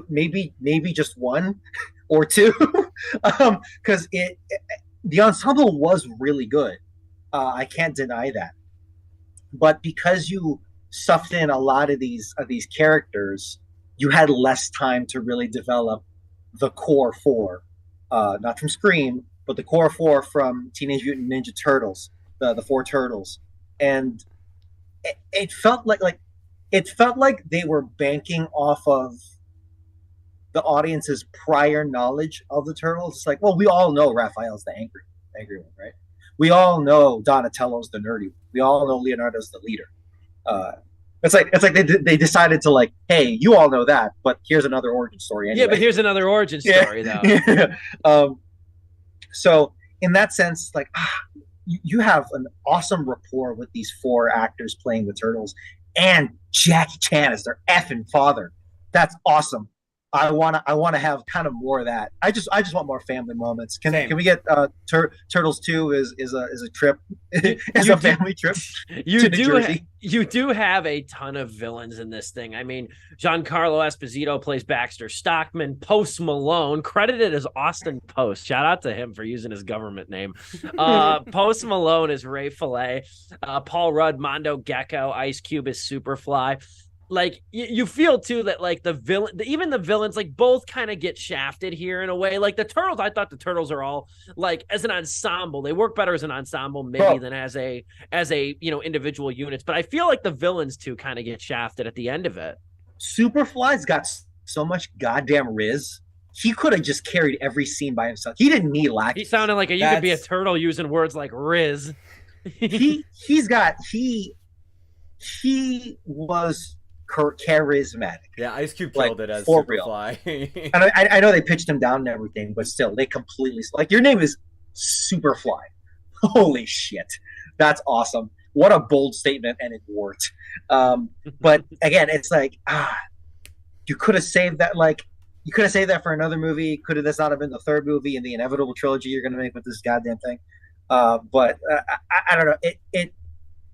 maybe just one or two, because the ensemble was really good. I can't deny that, but because you stuffed in a lot of these characters, you had less time to really develop the core four, not from Scream, but the core four from Teenage Mutant Ninja Turtles, the four turtles, and it felt like it felt like they were banking off of the audience's prior knowledge of the turtles. It's like, well, we all know Raphael's the angry one, right? We all know Donatello's the nerdy one. We all know Leonardo's the leader. It's like they decided to like, hey, you all know that, but here's another origin story anyway. Yeah, but here's another origin story though. Yeah. So in that sense, like you have an awesome rapport with these four actors playing the turtles, and Jackie Chan is their effing father. That's awesome. I wanna have kind of more of that. I just want more family moments. Can we get Turtles 2 is a trip, is a family trip to New Jersey? You do have a ton of villains in this thing. I mean, Giancarlo Esposito plays Baxter Stockman. Post Malone, credited as Austin Post. Shout out to him for using his government name. Post Malone is Ray Fillet. Paul Rudd, Mondo Gecko. Ice Cube is Superfly. Like you feel too that like the villain, even the villains, like both kind of get shafted here in a way. Like the turtles, I thought the turtles are all like as an ensemble, they work better as an ensemble maybe than as a individual units. But I feel like the villains too kind of get shafted at the end of it. Superfly's got so much goddamn riz. He could have just carried every scene by himself. He didn't need lackeys. He sounded like you could be a turtle using words like riz. he was charismatic. Yeah, Ice Cube killed it as Superfly. And I know they pitched him down and everything, but still, they completely like your name is Superfly. Holy shit, that's awesome! What a bold statement, and it worked. But again, it's like you could have saved that. Like you could have saved that for another movie. Could have this not have been the third movie in the inevitable trilogy you're going to make with this goddamn thing? But I don't know.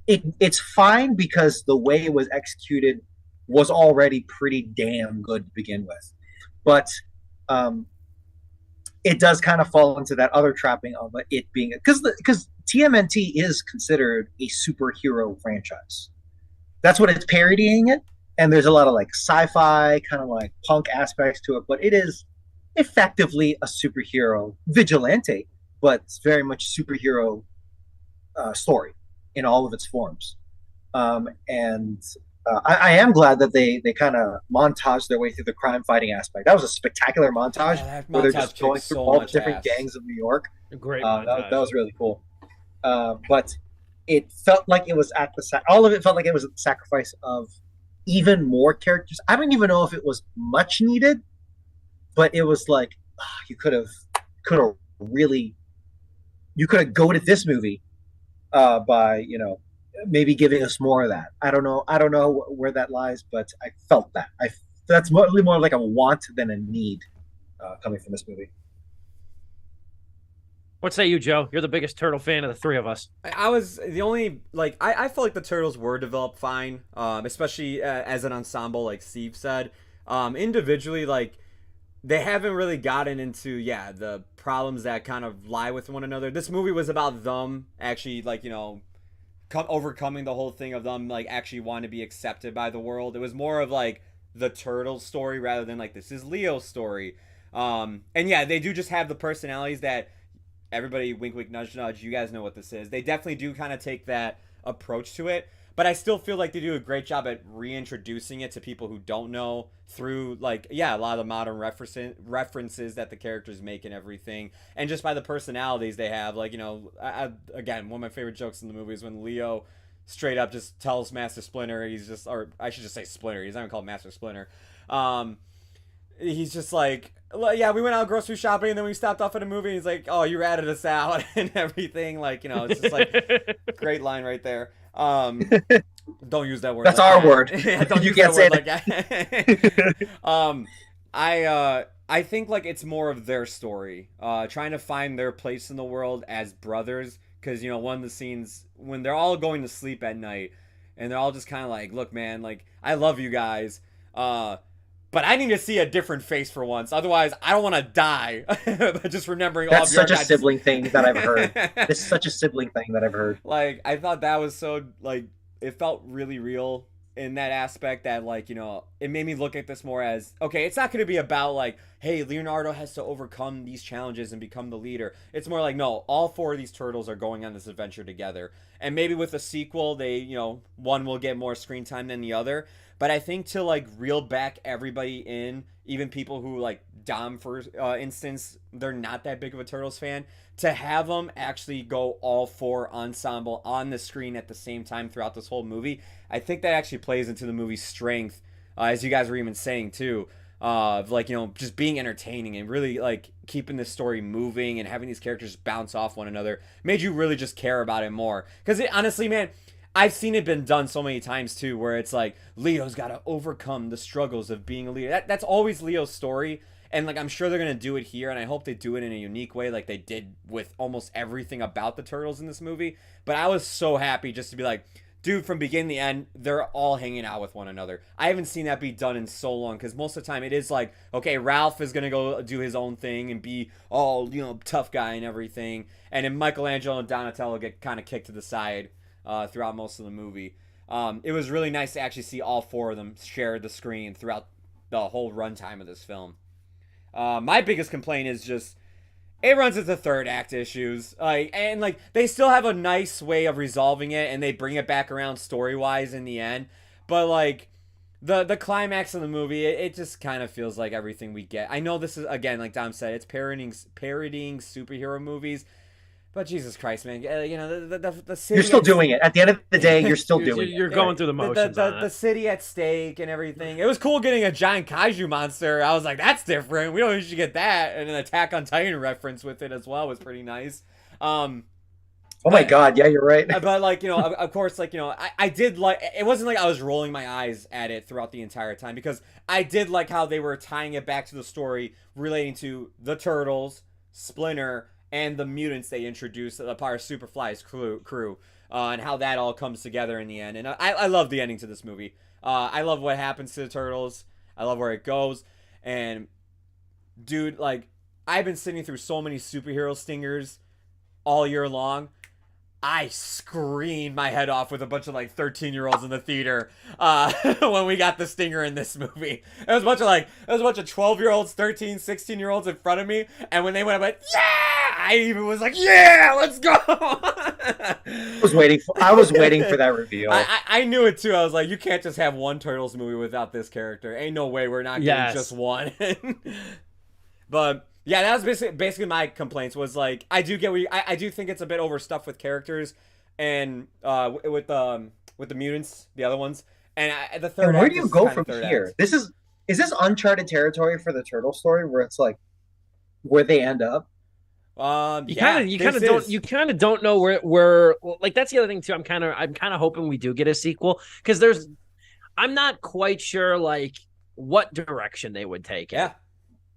It's fine because the way it was executed was already pretty damn good to begin with. But it does kind of fall into that other trapping of it being because TMNT is considered a superhero franchise. That's what it's parodying it, and there's a lot of like sci-fi kind of like punk aspects to it, but it is effectively a superhero vigilante, but it's very much superhero story in all of its forms. I am glad that they kind of montaged their way through the crime fighting aspect. That was a spectacular montage where they're just going through all the different gangs of New York. Great that was really cool. But it felt like it was all of it felt like it was at the sacrifice of even more characters. I don't even know if it was much needed, but it was like you could have goated this movie by maybe giving us more of that. I don't know where that lies, but I felt that. That's really more like a want than a need coming from this movie. What say you, Joe? You're the biggest turtle fan of the three of us. I was the only I felt like the turtles were developed fine, especially as an ensemble, like Steve said. Individually, like they haven't really gotten into the problems that kind of lie with one another. This movie was about them actually overcoming the whole thing of them like actually wanting to be accepted by the world. It was more of like the turtles story rather than like this is Leo's story. And they do just have the personalities that everybody, wink wink nudge nudge, you guys know what this is. They definitely do kind of take that approach to it, but I still feel like they do a great job at reintroducing it to people who don't know through a lot of the modern references that the characters make and everything, and just by the personalities they have. Again, one of my favorite jokes in the movie is when Leo straight up just tells Master Splinter or I should just say Splinter, he's not even called Master Splinter. He's just like, we went out grocery shopping and then we stopped off at a movie. And he's like, oh, you ratted us out and everything. It's just like great line right there. Don't use that word. That's our word. Don't you use can't say that word like that. I think it's more of their story, trying to find their place in the world as brothers. Because one of the scenes when they're all going to sleep at night and they're all just kind of like, look, man, I love you guys. But I need to see a different face for once. Otherwise, I don't want to die. Just remembering all of your guys. That's such a sibling thing that I've heard. It's such a sibling thing that I've heard. I thought that was so, it felt really real in that aspect that, like, you know, it made me look at this more as, okay, it's not going to be about like, hey, Leonardo has to overcome these challenges and become the leader. It's more like, no, all 4 of these turtles are going on this adventure together. And maybe with a sequel, they, you know, one will get more screen time than the other. But I think to like reel back everybody in, even people who like Dom, for instance, they're not that big of a Turtles fan, to have them actually go all 4 ensemble on the screen at the same time throughout this whole movie, I think that actually plays into the movie's strength, as you guys were even saying too, of like, you know, just being entertaining and really like keeping the story moving and having these characters bounce off one another made you really just care about it more. Because honestly, man, I've seen it been done so many times too, where it's like Leo's got to overcome the struggles of being a leader. That's always Leo's story. And like, I'm sure they're going to do it here, and I hope they do it in a unique way like they did with almost everything about the Turtles in this movie. But I was so happy just to be like, dude, from beginning to end, they're all hanging out with one another. I haven't seen that be done in so long, because most of the time it is like, okay, Ralph is going to go do his own thing and be all, you know, tough guy and everything. And then Michelangelo and Donatello get kind of kicked to the side throughout most of the movie. It was really nice to actually see all 4 of them share the screen throughout the whole runtime of this film. My biggest complaint is just it runs into third act issues, and like they still have a nice way of resolving it, and they bring it back around story wise in the end. But like the climax of the movie, it just kind of feels like everything we get. I know this is, again, like Dom said, it's parodying superhero movies. But Jesus Christ, man, you know, the city. You're still doing it. At the end of the day, you're still doing it. You're going through the motions. The city at stake and everything. It was cool getting a giant kaiju monster. I was like, that's different. We don't usually get that. And an Attack on Titan reference with it as well was pretty nice. Oh my God, yeah, you're right. But like, you know, of course, like, you know, I did like, it wasn't like I was rolling my eyes at it throughout the entire time, because I did like how they were tying it back to the story relating to the Turtles, Splinter, and the mutants they introduced, the part of Superfly's crew, and how that all comes together in the end. And I love the ending to this movie. I love what happens to the Turtles. I love where it goes. And, dude, like, I've been sitting through so many superhero stingers all year long. I screamed my head off with a bunch of like 13-year-olds in the theater when we got the stinger in this movie. It was a bunch of 12-year-olds, 13, 16-year-olds in front of me, and when they went, I went, yeah! I even was like, yeah, let's go! I was waiting for that reveal. I knew it too. I was like, you can't just have one Turtles movie without this character. Ain't no way we're not getting just one. But yeah, that was basically my complaints. Was like, I do get I do think it's a bit overstuffed with characters, and with the mutants, the other ones, and the third. And where do you go from here? Is this uncharted territory for the Turtle story, where it's like where they end up? You kind of don't know where like, that's the other thing too. I'm kind of hoping we do get a sequel, because I'm not quite sure like what direction they would take it. Yeah.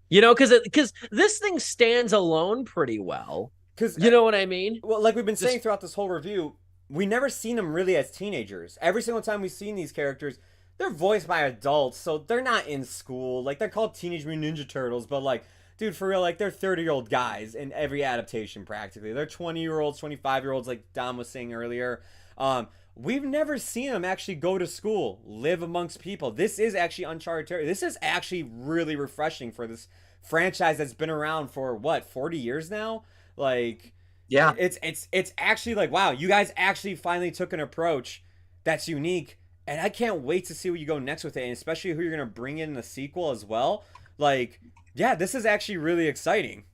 You know, because this thing stands alone pretty well. Because you know what I mean? Well, like we've been saying throughout this whole review, we never seen them really as teenagers. Every single time we've seen these characters, they're voiced by adults, so they're not in school. Like, they're called Teenage Mutant Ninja Turtles, but like, dude, for real, like, they're 30-year-old guys in every adaptation practically. They're 20-year-olds, 25-year-olds, like Dom was saying earlier. We've never seen them actually go to school, live amongst people. This is actually uncharted territory. This is actually really refreshing for this franchise that's been around for what, 40 years now? Like, yeah, it's actually like, wow, you guys actually finally took an approach that's unique, and I can't wait to see where you go next with it, and especially who you're gonna bring in the sequel as well. Like, yeah, this is actually really exciting.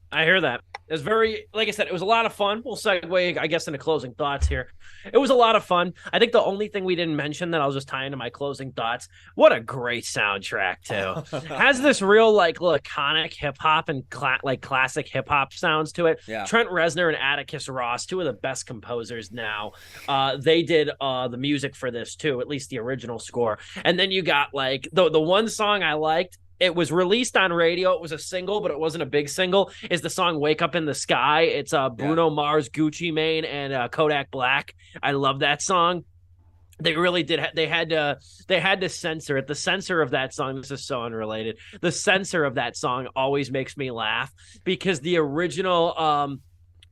I hear that. It's very, like I said, it was a lot of fun. We'll segue, I guess, into closing thoughts here. It was a lot of fun. I think the only thing we didn't mention that I'll just tie into my closing thoughts, what a great soundtrack, too. Has this real, like, laconic hip-hop and, classic hip-hop sounds to it. Yeah. Trent Reznor and Atticus Ross, two of the best composers now. They did the music for this, too, at least the original score. And then you got, like, the one song I liked, it was released on radio. It was a single, but it wasn't a big single, is the song Wake Up in the Sky. It's Bruno Mars, Gucci Mane, and Kodak Black. I love that song. They really did. They had to censor it. The censor of that song, this is so unrelated. The censor of that song always makes me laugh, because the original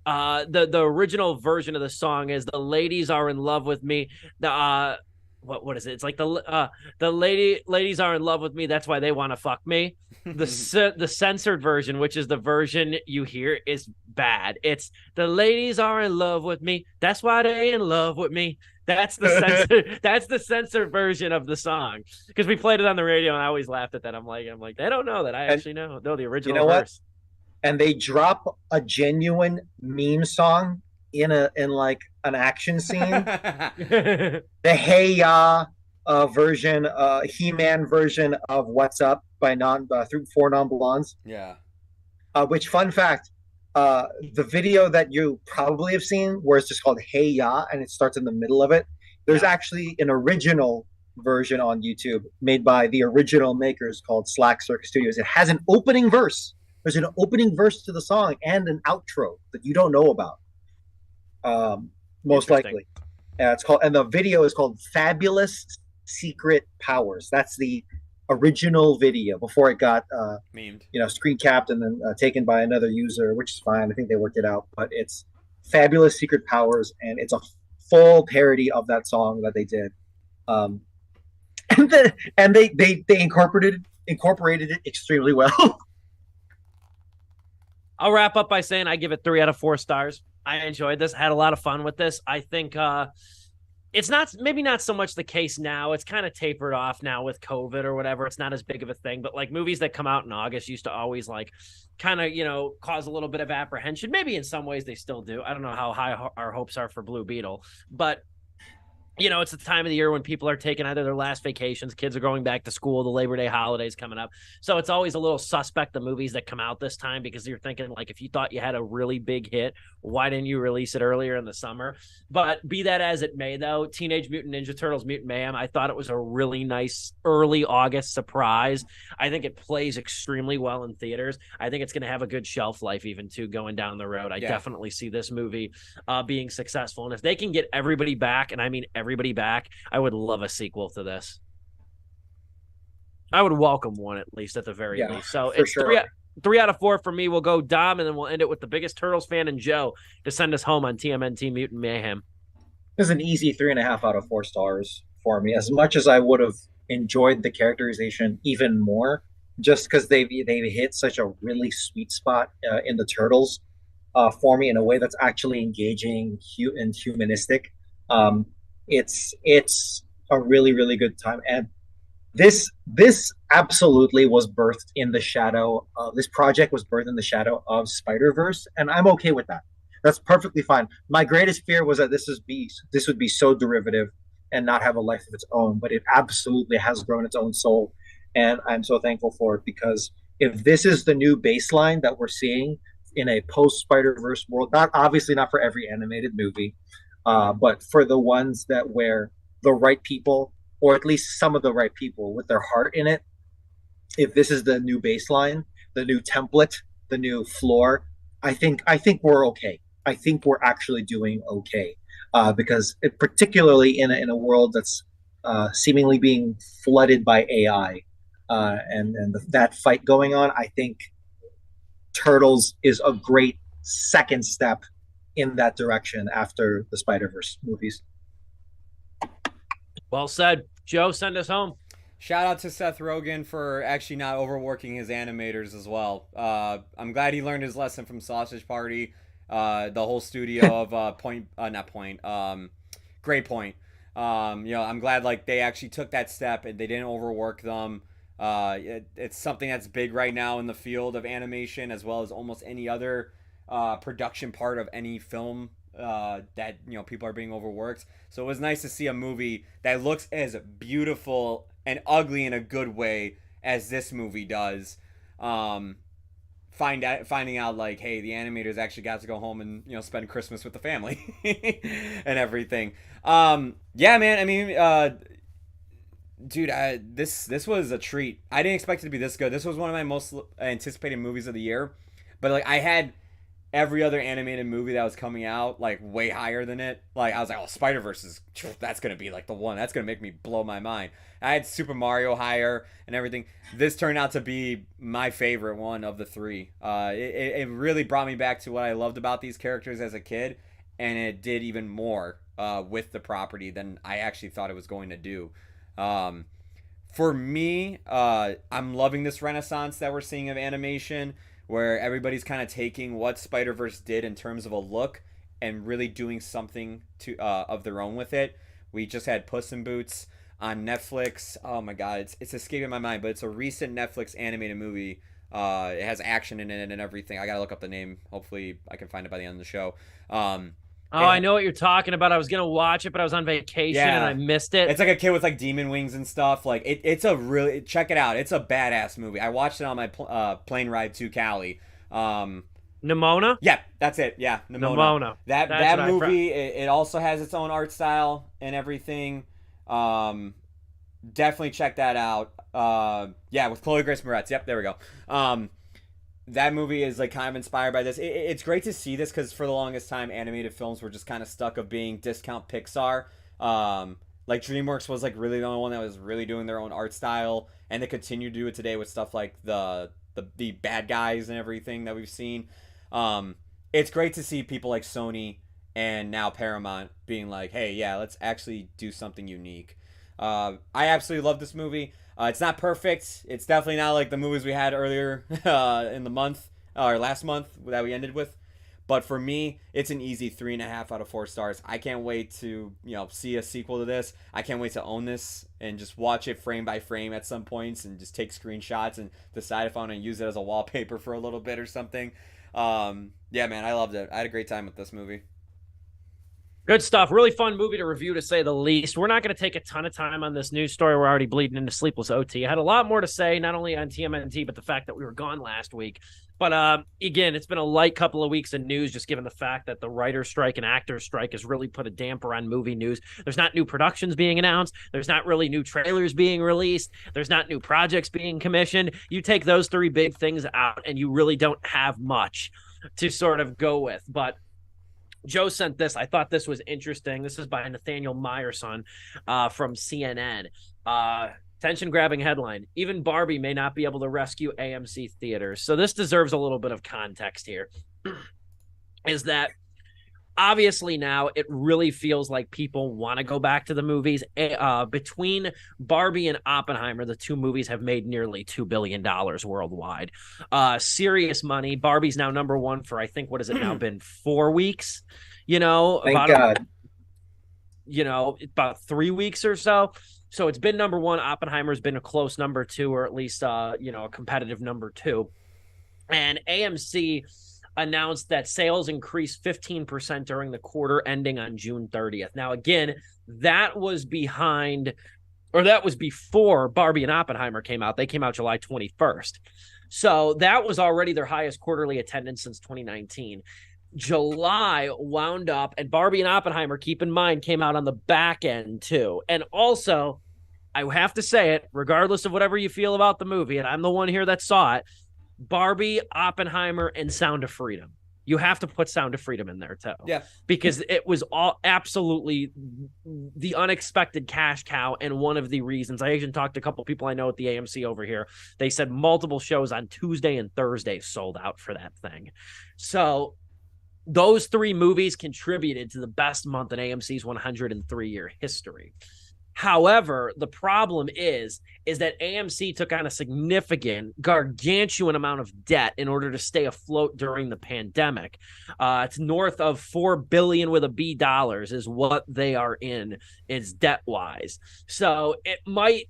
The original version of the song is "The ladies are in love with me." What is it? It's like the ladies are in love with me. That's why they want to fuck me. The censored version, which is the version you hear, is bad. It's "the ladies are in love with me. That's why they in love with me." That's the censored. That's the censored version of the song, because we played it on the radio, and I always laughed at that. I'm like, they don't know that I actually know the original verse. And they drop a genuine meme song in like an action scene. The Hey Ya version, He-Man version of "What's Up" by through Four Non Blondes. Yeah. Which, fun fact, the video that you probably have seen, where it's just called "Hey Ya" and it starts in the middle of it. There's actually an original version on YouTube made by the original makers called Slack Circus Studios. It has an opening verse. There's an opening verse to the song and an outro that you don't know about. Most likely. It's called, and the video is called "Fabulous Secret Powers." That's the original video before it got memed, screen capped and then taken by another user, which is fine. I think they worked it out, but it's "Fabulous Secret Powers," and it's a full parody of that song that they did. And they incorporated it extremely well. I'll wrap up by saying I give it 3 out of 4 stars. I enjoyed this. I had a lot of fun with this. I think it's maybe not so much the case now. It's kind of tapered off now with COVID or whatever. It's not as big of a thing, but like movies that come out in August used to always like kind of, cause a little bit of apprehension. Maybe in some ways they still do. I don't know how high our hopes are for Blue Beetle, but it's the time of the year when people are taking either their last vacations, kids are going back to school, the Labor Day holidays coming up. So it's always a little suspect, the movies that come out this time, because you're thinking, like, if you thought you had a really big hit, why didn't you release it earlier in the summer? But be that as it may, though, Teenage Mutant Ninja Turtles Mutant Mayhem, I thought it was a really nice early August surprise. I think it plays extremely well in theaters. I think it's going to have a good shelf life even, too, going down the road. I definitely see this movie being successful. And if they can get everybody back, and I mean everybody back, I would love a sequel to this. I would welcome one, at least, at the very least. So it's sure. 3 out of 4 for me. We'll go Dom, and then we'll end it with the biggest Turtles fan and Joe to send us home on TMNT Mutant Mayhem. It's an easy 3.5 out of 4 stars for me. As much as I would have enjoyed the characterization even more, just because they've hit such a really sweet spot in the Turtles for me in a way that's actually engaging and humanistic. It's a really, really good time. And this absolutely was birthed in the shadow of, this project was birthed in the shadow of Spider-Verse, and I'm okay with that. That's perfectly fine. My greatest fear was that this would be so derivative and not have a life of its own, but it absolutely has grown its own soul, and I'm so thankful for it, because if this is the new baseline that we're seeing in a post-Spider-Verse world, obviously not for every animated movie, but for the ones that where the right people, or at least some of the right people with their heart in it, if this is the new baseline, the new template, the new floor, I think we're okay. I think we're actually doing okay, because particularly in a world that's seemingly being flooded by AI, and that fight going on, I think Turtles is a great second step in that direction after the Spider-Verse movies. Well said. Joe, send us home. Shout out to Seth Rogen for actually not overworking his animators as well. I'm glad he learned his lesson from Sausage Party. The whole studio of Great Point. I'm glad like they actually took that step and they didn't overwork them. It's something that's big right now in the field of animation, as well as almost any other production part of any film that people are being overworked. So it was nice to see a movie that looks as beautiful and ugly in a good way as this movie does. Finding out like, hey, the animators actually got to go home and spend Christmas with the family and everything. Yeah, man. I mean, dude, this was a treat. I didn't expect it to be this good. This was one of my most anticipated movies of the year, but like I had every other animated movie that was coming out like way higher than it. Like I was like, oh, Spider-Verse that's gonna be like the one that's gonna make me blow my mind. I had Super Mario higher and everything. This turned out to be my favorite one of the three. It really brought me back to what I loved about these characters as a kid, and it did even more with the property than I actually thought it was going to do. For me, I'm loving this renaissance that we're seeing of animation, where everybody's kind of taking what Spider-Verse did in terms of a look and really doing something to of their own with it. We just had Puss in Boots on Netflix. Oh my god, it's escaping my mind, but it's a recent Netflix animated movie. It has action in it and everything. I gotta look up the name. Hopefully, I can find it by the end of the show. I know what you're talking about. I was gonna watch it, but I was on vacation and I missed it. It's like a kid with like demon wings and stuff. Like it's a really check it out. It's a badass movie. I watched it on my plane ride to Cali. Nimona? Yeah, that's it. Yeah, Nimona. That movie. It also has its own art style and everything. Definitely check that out. Yeah, with Chloe Grace Moretz. Yep, there we go. That movie is like kind of inspired by this. It's great to see this because for the longest time, animated films were just kind of stuck of being discount Pixar. Like DreamWorks was like really the only one that was really doing their own art style, and they continue to do it today with stuff like the bad guys and everything that we've seen. It's great to see people like Sony and now Paramount being like, hey, yeah, let's actually do something unique. I absolutely love this movie. It's not perfect. It's definitely not like the movies we had earlier in the month or last month that we ended with. But for me, it's an easy 3.5 out of 4 stars. I can't wait to see a sequel to this. I can't wait to own this and just watch it frame by frame at some points and just take screenshots and decide if I want to use it as a wallpaper for a little bit or something. Yeah, man, I loved it. I had a great time with this movie. Good stuff. Really fun movie to review, to say the least. We're not going to take a ton of time on this news story. We're already bleeding into Sleepless OT. I had a lot more to say, not only on TMNT, but the fact that we were gone last week. But again, it's been a light couple of weeks of news, just given the fact that the writer's strike and actor's strike has really put a damper on movie news. There's not new productions being announced. There's not really new trailers being released. There's not new projects being commissioned. You take those 3 big things out, and you really don't have much to sort of go with. But Joe sent this. I thought this was interesting. This is by Nathaniel Meyerson from CNN. Tension-grabbing headline. Even Barbie may not be able to rescue AMC theaters. So this deserves a little bit of context here. Is that obviously now it really feels like people want to go back to the movies. Between Barbie and Oppenheimer, the 2 movies have made nearly $2 billion worldwide. Serious money. Barbie's now number 1 for, I think, what has it now been, 4 weeks? Thank God. About 3 weeks or so. So it's been number 1. Oppenheimer's been a close number 2, or at least, a competitive number 2. And AMC announced that sales increased 15% during the quarter ending on June 30th. Now, again, that was before Barbie and Oppenheimer came out. They came out July 21st. So that was already their highest quarterly attendance since 2019. July wound up, and Barbie and Oppenheimer, keep in mind, came out on the back end too. And also, I have to say it, regardless of whatever you feel about the movie, and I'm the one here that saw it, Barbie, Oppenheimer, and Sound of Freedom. You have to put Sound of Freedom in there too. Yeah. Because it was all absolutely the unexpected cash cow, and one of the reasons. I even talked to a couple of people I know at the AMC over here. They said multiple shows on Tuesday and Thursday sold out for that thing. So those 3 movies contributed to the best month in AMC's 103-year history. However, the problem is that AMC took on a significant, gargantuan amount of debt in order to stay afloat during the pandemic. It's north of $4 billion with a B dollars is what they are in. It's debt-wise. So it might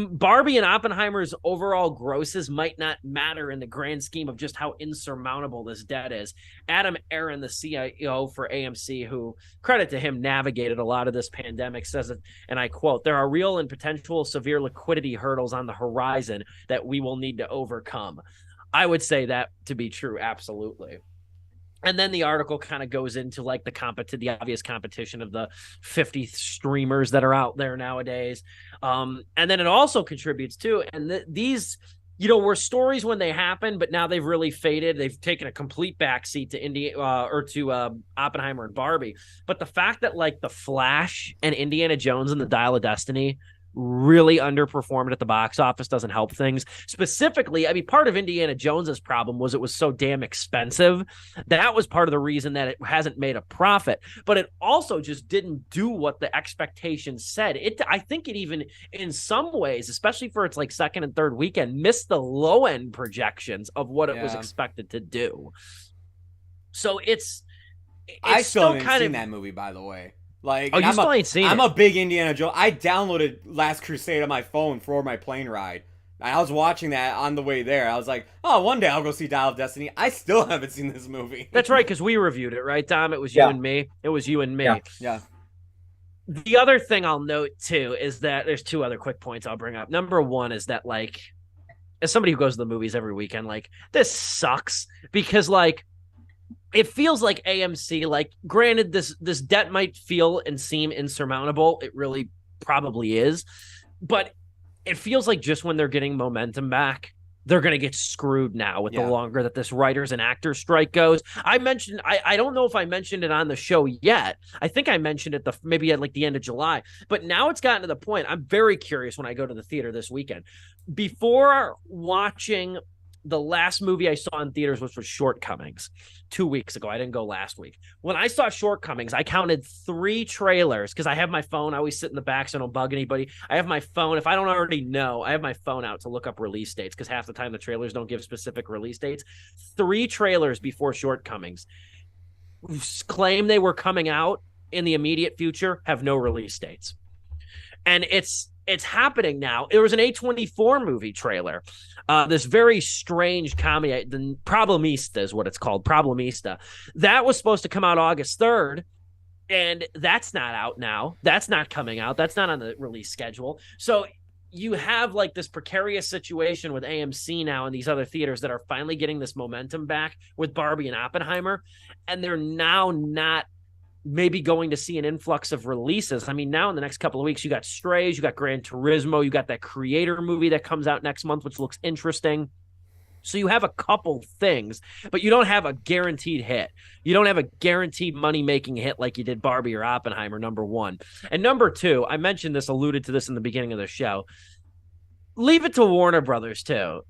Barbie and Oppenheimer's overall grosses might not matter in the grand scheme of just how insurmountable this debt is. Adam Aron, the CIO for AMC, who, credit to him, navigated a lot of this pandemic, says it, and I quote, "There are real and potential severe liquidity hurdles on the horizon that we will need to overcome." I would say that to be true, absolutely. And then the article kind of goes into like the obvious competition of the 50 streamers that are out there nowadays. And then it also contributes to, and these were stories when they happened, but now they've really faded. They've taken a complete backseat to Oppenheimer and Barbie. But the fact that like The Flash and Indiana Jones and the Dial of Destiny really underperformed at the box office doesn't help things. Specifically, I mean, part of Indiana Jones's problem was it was so damn expensive. That was part of the reason that it hasn't made a profit, but it also just didn't do what the expectations said. I think it even in some ways, especially for its like second and third weekend, missed the low end projections of what it was expected to do. So it's I still haven't seen that movie, by the way. Like, you still ain't seen it. I'm a big Indiana Jones. I downloaded Last Crusade on my phone for my plane ride. And I was watching that on the way there. I was like, oh, one day I'll go see Dial of Destiny. I still haven't seen this movie. That's right, because we reviewed it, right, Dom? It was you and me. It was you and me. Yeah. The other thing I'll note, too, is that there's two other quick points I'll bring up. Number one is that, like, as somebody who goes to the movies every weekend, like, this sucks because, like, it feels like AMC, like, granted, this debt might feel and seem insurmountable. It really probably is. But it feels like just when they're getting momentum back, they're going to get screwed now with the longer that this writers and actors strike goes. I mentioned, I don't know if I mentioned it on the show yet. I think I mentioned it maybe at like the end of July. But now it's gotten to the point. I'm very curious when I go to the theater this weekend. Before watching the last movie I saw in theaters, which was Shortcomings, 2 weeks ago. I didn't go last week. When I saw Shortcomings, I counted 3 trailers because I have my phone. I always sit in the back so I don't bug anybody. I have my phone. If I don't already know, I have my phone out to look up release dates because half the time the trailers don't give specific release dates. 3 trailers before Shortcomings claim they were coming out in the immediate future, have no release dates. And it's happening now. There was an A24 movie trailer. This very strange comedy, the Problemista is what it's called, Problemista. That was supposed to come out August 3rd, and that's not out now. That's not coming out. That's not on the release schedule. So you have like this precarious situation with AMC now and these other theaters that are finally getting this momentum back with Barbie and Oppenheimer, and they're now not maybe going to see an influx of releases. I mean, now in the next couple of weeks, you got Strays, you got Gran Turismo, you got that Creator movie that comes out next month, which looks interesting. So you have a couple things, but you don't have a guaranteed hit. You don't have a guaranteed money-making hit like you did Barbie or Oppenheimer, number one. And number two, I mentioned this, alluded to this in the beginning of the show. Leave it to Warner Brothers, too.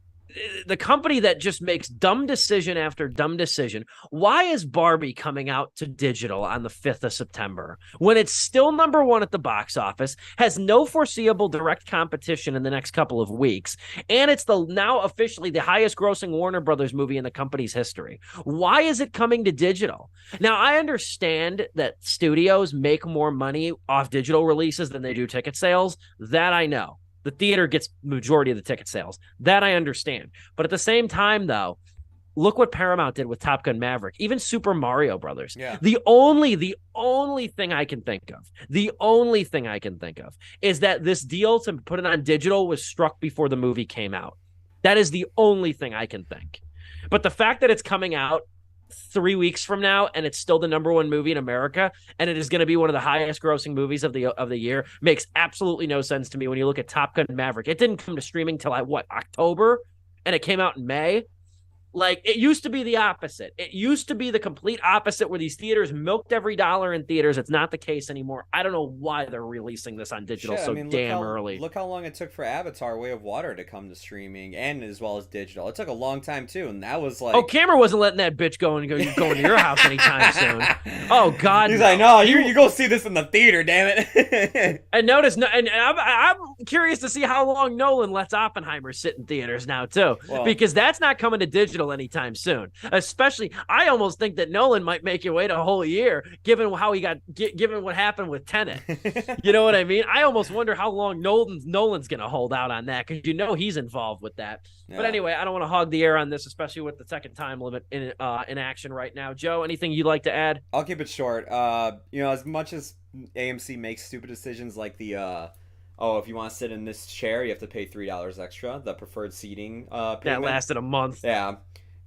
The company that just makes dumb decision after dumb decision. Why is Barbie coming out to digital on the 5th of September when it's still number one at the box office, has no foreseeable direct competition in the next couple of weeks, and it's now officially the highest grossing Warner Brothers movie in the company's history? Why is it coming to digital? Now, I understand that studios make more money off digital releases than they do ticket sales. That I know. The theater gets majority of the ticket sales. That I understand. But at the same time, though, look what Paramount did with Top Gun Maverick, even Super Mario Brothers. Yeah. The only thing I can think of, is that this deal to put it on digital was struck before the movie came out. That is the only thing I can think. But the fact that it's coming out 3 weeks from now and it's still the number one movie in America and it is going to be one of the highest grossing movies of the year makes absolutely no sense to me. When you look at Top Gun Maverick, it didn't come to streaming till October, and it came out in May. Like, it used to be the opposite. It used to be the complete opposite where these theaters milked every dollar in theaters. It's not the case anymore. I don't know why they're releasing this on digital damn early. Look how long it took for Avatar Way of Water to come to streaming and as well as digital. It took a long time too, and that was like... Oh, Cameron wasn't letting that bitch go to your house anytime soon. Oh, God. He's like, no, you go see this in the theater, damn it. And notice, and I'm curious to see how long Nolan lets Oppenheimer sit in theaters now too, because that's not coming to digital anytime soon. Especially, I almost think that Nolan might make you wait a whole year, given how given what happened with Tenet. You know what I mean? I almost wonder how long Nolan's going to hold out on that, because he's involved with that. Yeah. But anyway, I don't want to hog the air on this, especially with the second time limit in action right now. Joe, anything you'd like to add? I'll keep it short. As much as AMC makes stupid decisions like the if you want to sit in this chair, you have to pay $3 extra, the preferred seating payment. That lasted a month. Yeah.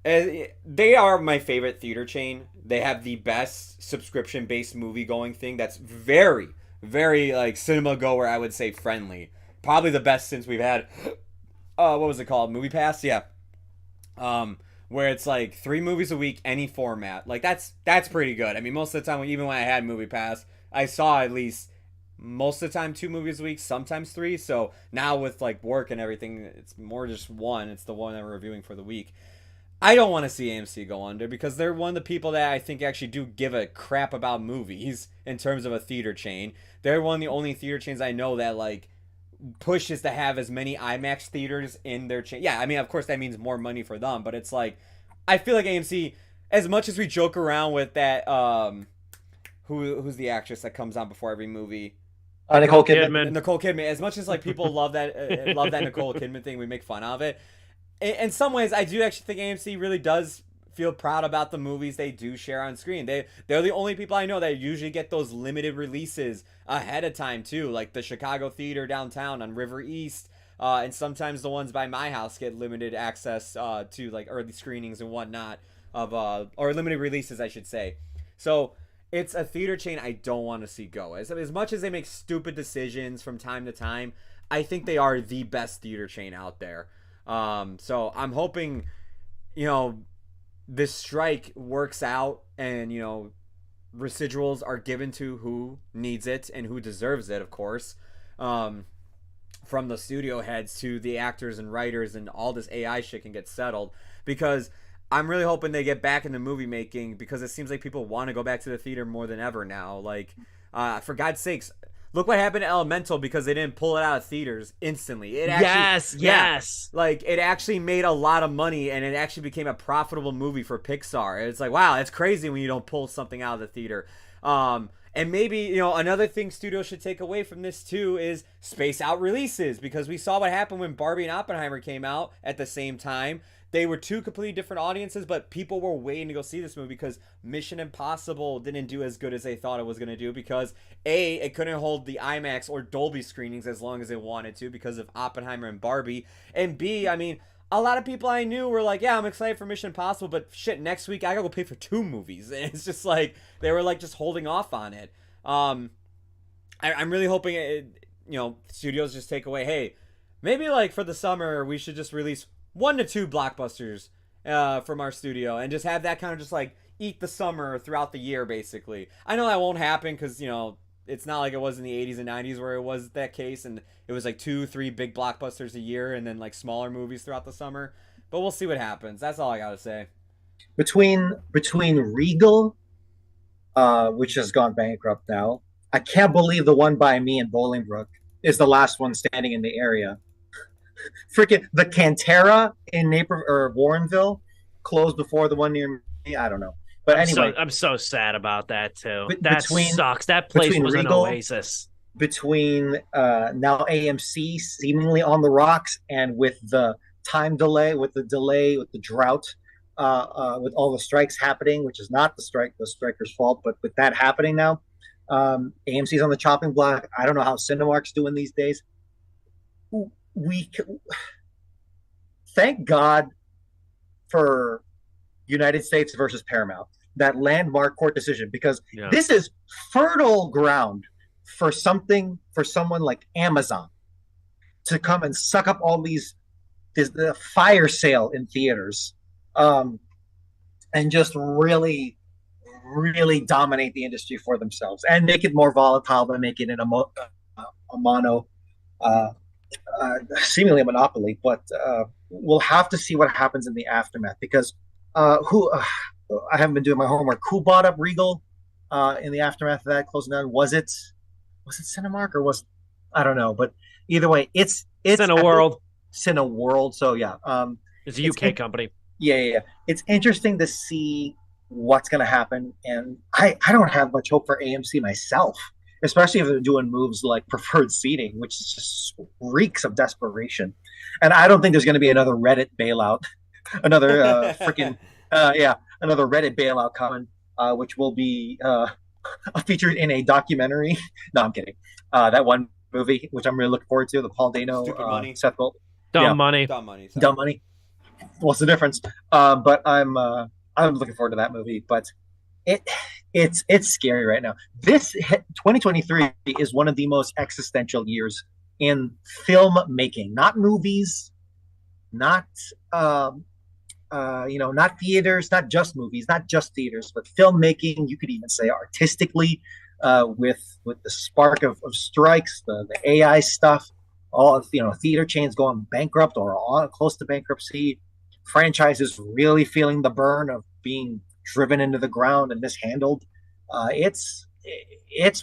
They are my favorite theater chain. They have the best subscription-based movie-going thing that's very, very, like, cinema-goer, I would say, friendly. Probably the best since we've had what was it called? Movie Pass? Yeah. Where it's like 3 movies a week, any format. Like that's pretty good. I mean, most of the time, even when I had Movie Pass, I saw at least most of the time 2 movies a week, sometimes 3. So now with like work and everything, it's more just one. It's the one that we're reviewing for the week. I don't want to see AMC go under because they're one of the people that I think actually do give a crap about movies in terms of a theater chain. They're one of the only theater chains I know that like pushes to have as many IMAX theaters in their chain. Yeah, I mean, of course that means more money for them, but it's like I feel like AMC, as much as we joke around with that, who's the actress that comes on before every movie? Nicole Kidman. Nicole Kidman. As much as like people love that Nicole Kidman thing, we make fun of it. In some ways, I do actually think AMC really does feel proud about the movies they do share on screen. They're the only people I know that usually get those limited releases ahead of time too, like the Chicago Theater downtown on River East, and sometimes the ones by my house get limited access to like early screenings and whatnot of or limited releases, I should say. So it's a theater chain I don't want to see go. As much as they make stupid decisions from time to time, I think they are the best theater chain out there. So I'm hoping, this strike works out and, residuals are given to who needs it and who deserves it, of course. From the studio heads to the actors and writers and all this AI shit can get settled, because I'm really hoping they get back into movie making, because it seems like people want to go back to the theater more than ever now. Like, for God's sakes, look what happened to Elemental because they didn't pull it out of theaters instantly. Yes. Like, it actually made a lot of money, and it actually became a profitable movie for Pixar. It's like, wow, it's crazy when you don't pull something out of the theater. And maybe, another thing studios should take away from this, too, is space out releases, because we saw what happened when Barbie and Oppenheimer came out at the same time. They were 2 completely different audiences, but people were waiting to go see this movie because Mission Impossible didn't do as good as they thought it was going to do, because A, it couldn't hold the IMAX or Dolby screenings as long as it wanted to because of Oppenheimer and Barbie. And B, I mean, a lot of people I knew were like, yeah, I'm excited for Mission Impossible, but shit, next week I gotta go pay for 2 movies. And it's just like, they were like just holding off on it. I'm really hoping studios just take away, hey, maybe like for the summer we should just release 1 to 2 blockbusters from our studio and just have that kind of just like eat the summer throughout the year, basically. I know that won't happen because, it's not like it was in the 80s and 90s where it was that case and it was like 2-3 big blockbusters a year and then like smaller movies throughout the summer. But we'll see what happens. That's all I gotta say. Between Regal, which has gone bankrupt now, I can't believe the one by me in Bolingbrook is the last one standing in the area. Freaking the Cantera in Warrenville closed before the one near me. I don't know, but anyway, I'm so sad about that too. That sucks. That place was Regal, an oasis. Between now AMC seemingly on the rocks, and with the time delay, with the drought, with all the strikes happening, which is not the strikers' fault, but with that happening now, AMC's on the chopping block. I don't know how Cinemark's doing these days. Thank God for United States versus Paramount, that landmark court decision, because this is fertile ground for someone like Amazon to come and suck up all the fire sale in theaters, and just really, really dominate the industry for themselves and make it more volatile by making it seemingly a monopoly. But we'll have to see what happens in the aftermath, because I haven't been doing my homework. Who bought up Regal in the aftermath of that closing down? Was it Cinemark or I don't know, but either way, it's Cineworld. So yeah, it's a UK company. Yeah. It's interesting to see what's going to happen, and I don't have much hope for AMC myself, especially if they're doing moves like preferred seating, which just reeks of desperation. And I don't think there's going to be another Reddit bailout, another another Reddit bailout coming, which will be featured in a documentary. No, I'm kidding. That one movie, which I'm really looking forward to, the Paul Dano, Seth Gold. Dumb money. What's the difference? But I'm looking forward to that movie. But it's scary right now. This 2023 is one of the most existential years in film making, not movies, not not theaters, not just movies, not just theaters, but filmmaking. You could even say artistically, with the spark of strikes, the AI stuff, all theater chains going bankrupt or on close to bankruptcy, franchises really feeling the burn of being driven into the ground and mishandled. It's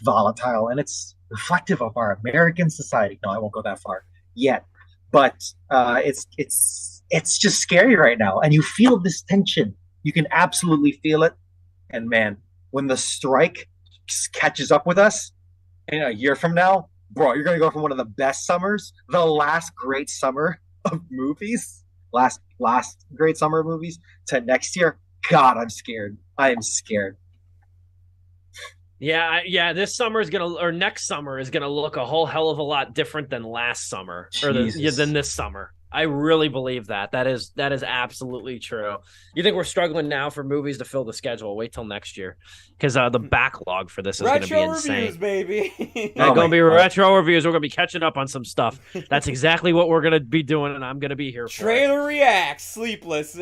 volatile and it's reflective of our American society. No, I won't go that far yet, but it's just scary right now, and you feel this tension. You can absolutely feel it. And man, when the strike catches up with us in a year from now, bro, you're gonna go from one of the best summers, the last great summer of movies, last great summer of movies, to next year. God, I'm scared. I am scared. Yeah. This summer is or next summer is gonna look a whole hell of a lot different than last summer, than this summer. I really believe that. That is absolutely true. You think we're struggling now for movies to fill the schedule? Wait till next year, because the backlog for this is going to be insane. Retro reviews, baby. Going to be retro reviews. We're going to be catching up on some stuff. That's exactly what we're going to be doing, and I'm going to be here for Trailer reacts, Sleepless.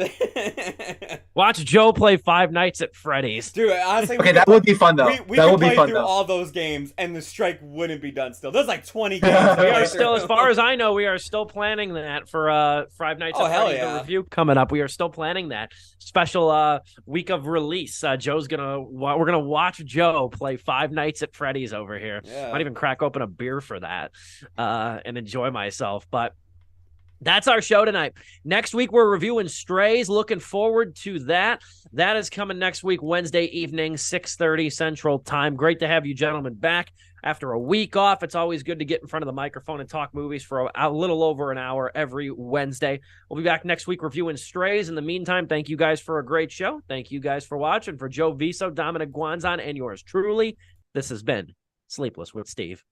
Watch Joe play Five Nights at Freddy's. Dude, honestly, okay, that would be fun though. We could play through all those games, and the strike wouldn't be done still. There's like 20 games. We are still, as far as I know, we are still planning that for Five Nights at Freddy's, the review coming up. We are still planning that special week of release. We're gonna watch Joe play Five Nights at Freddy's over here. Yeah. Might even crack open a beer for that and enjoy myself. But that's our show tonight. Next week, we're reviewing Strays. Looking forward to that. That is coming next week, Wednesday evening, 6:30 Central Time. Great to have you gentlemen back after a week off. It's always good to get in front of the microphone and talk movies for a little over an hour every Wednesday. We'll be back next week reviewing Strays. In the meantime, thank you guys for a great show. Thank you guys for watching. For Joe Viso, Dominic Guanzon, and yours truly, this has been Sleepless with Steve.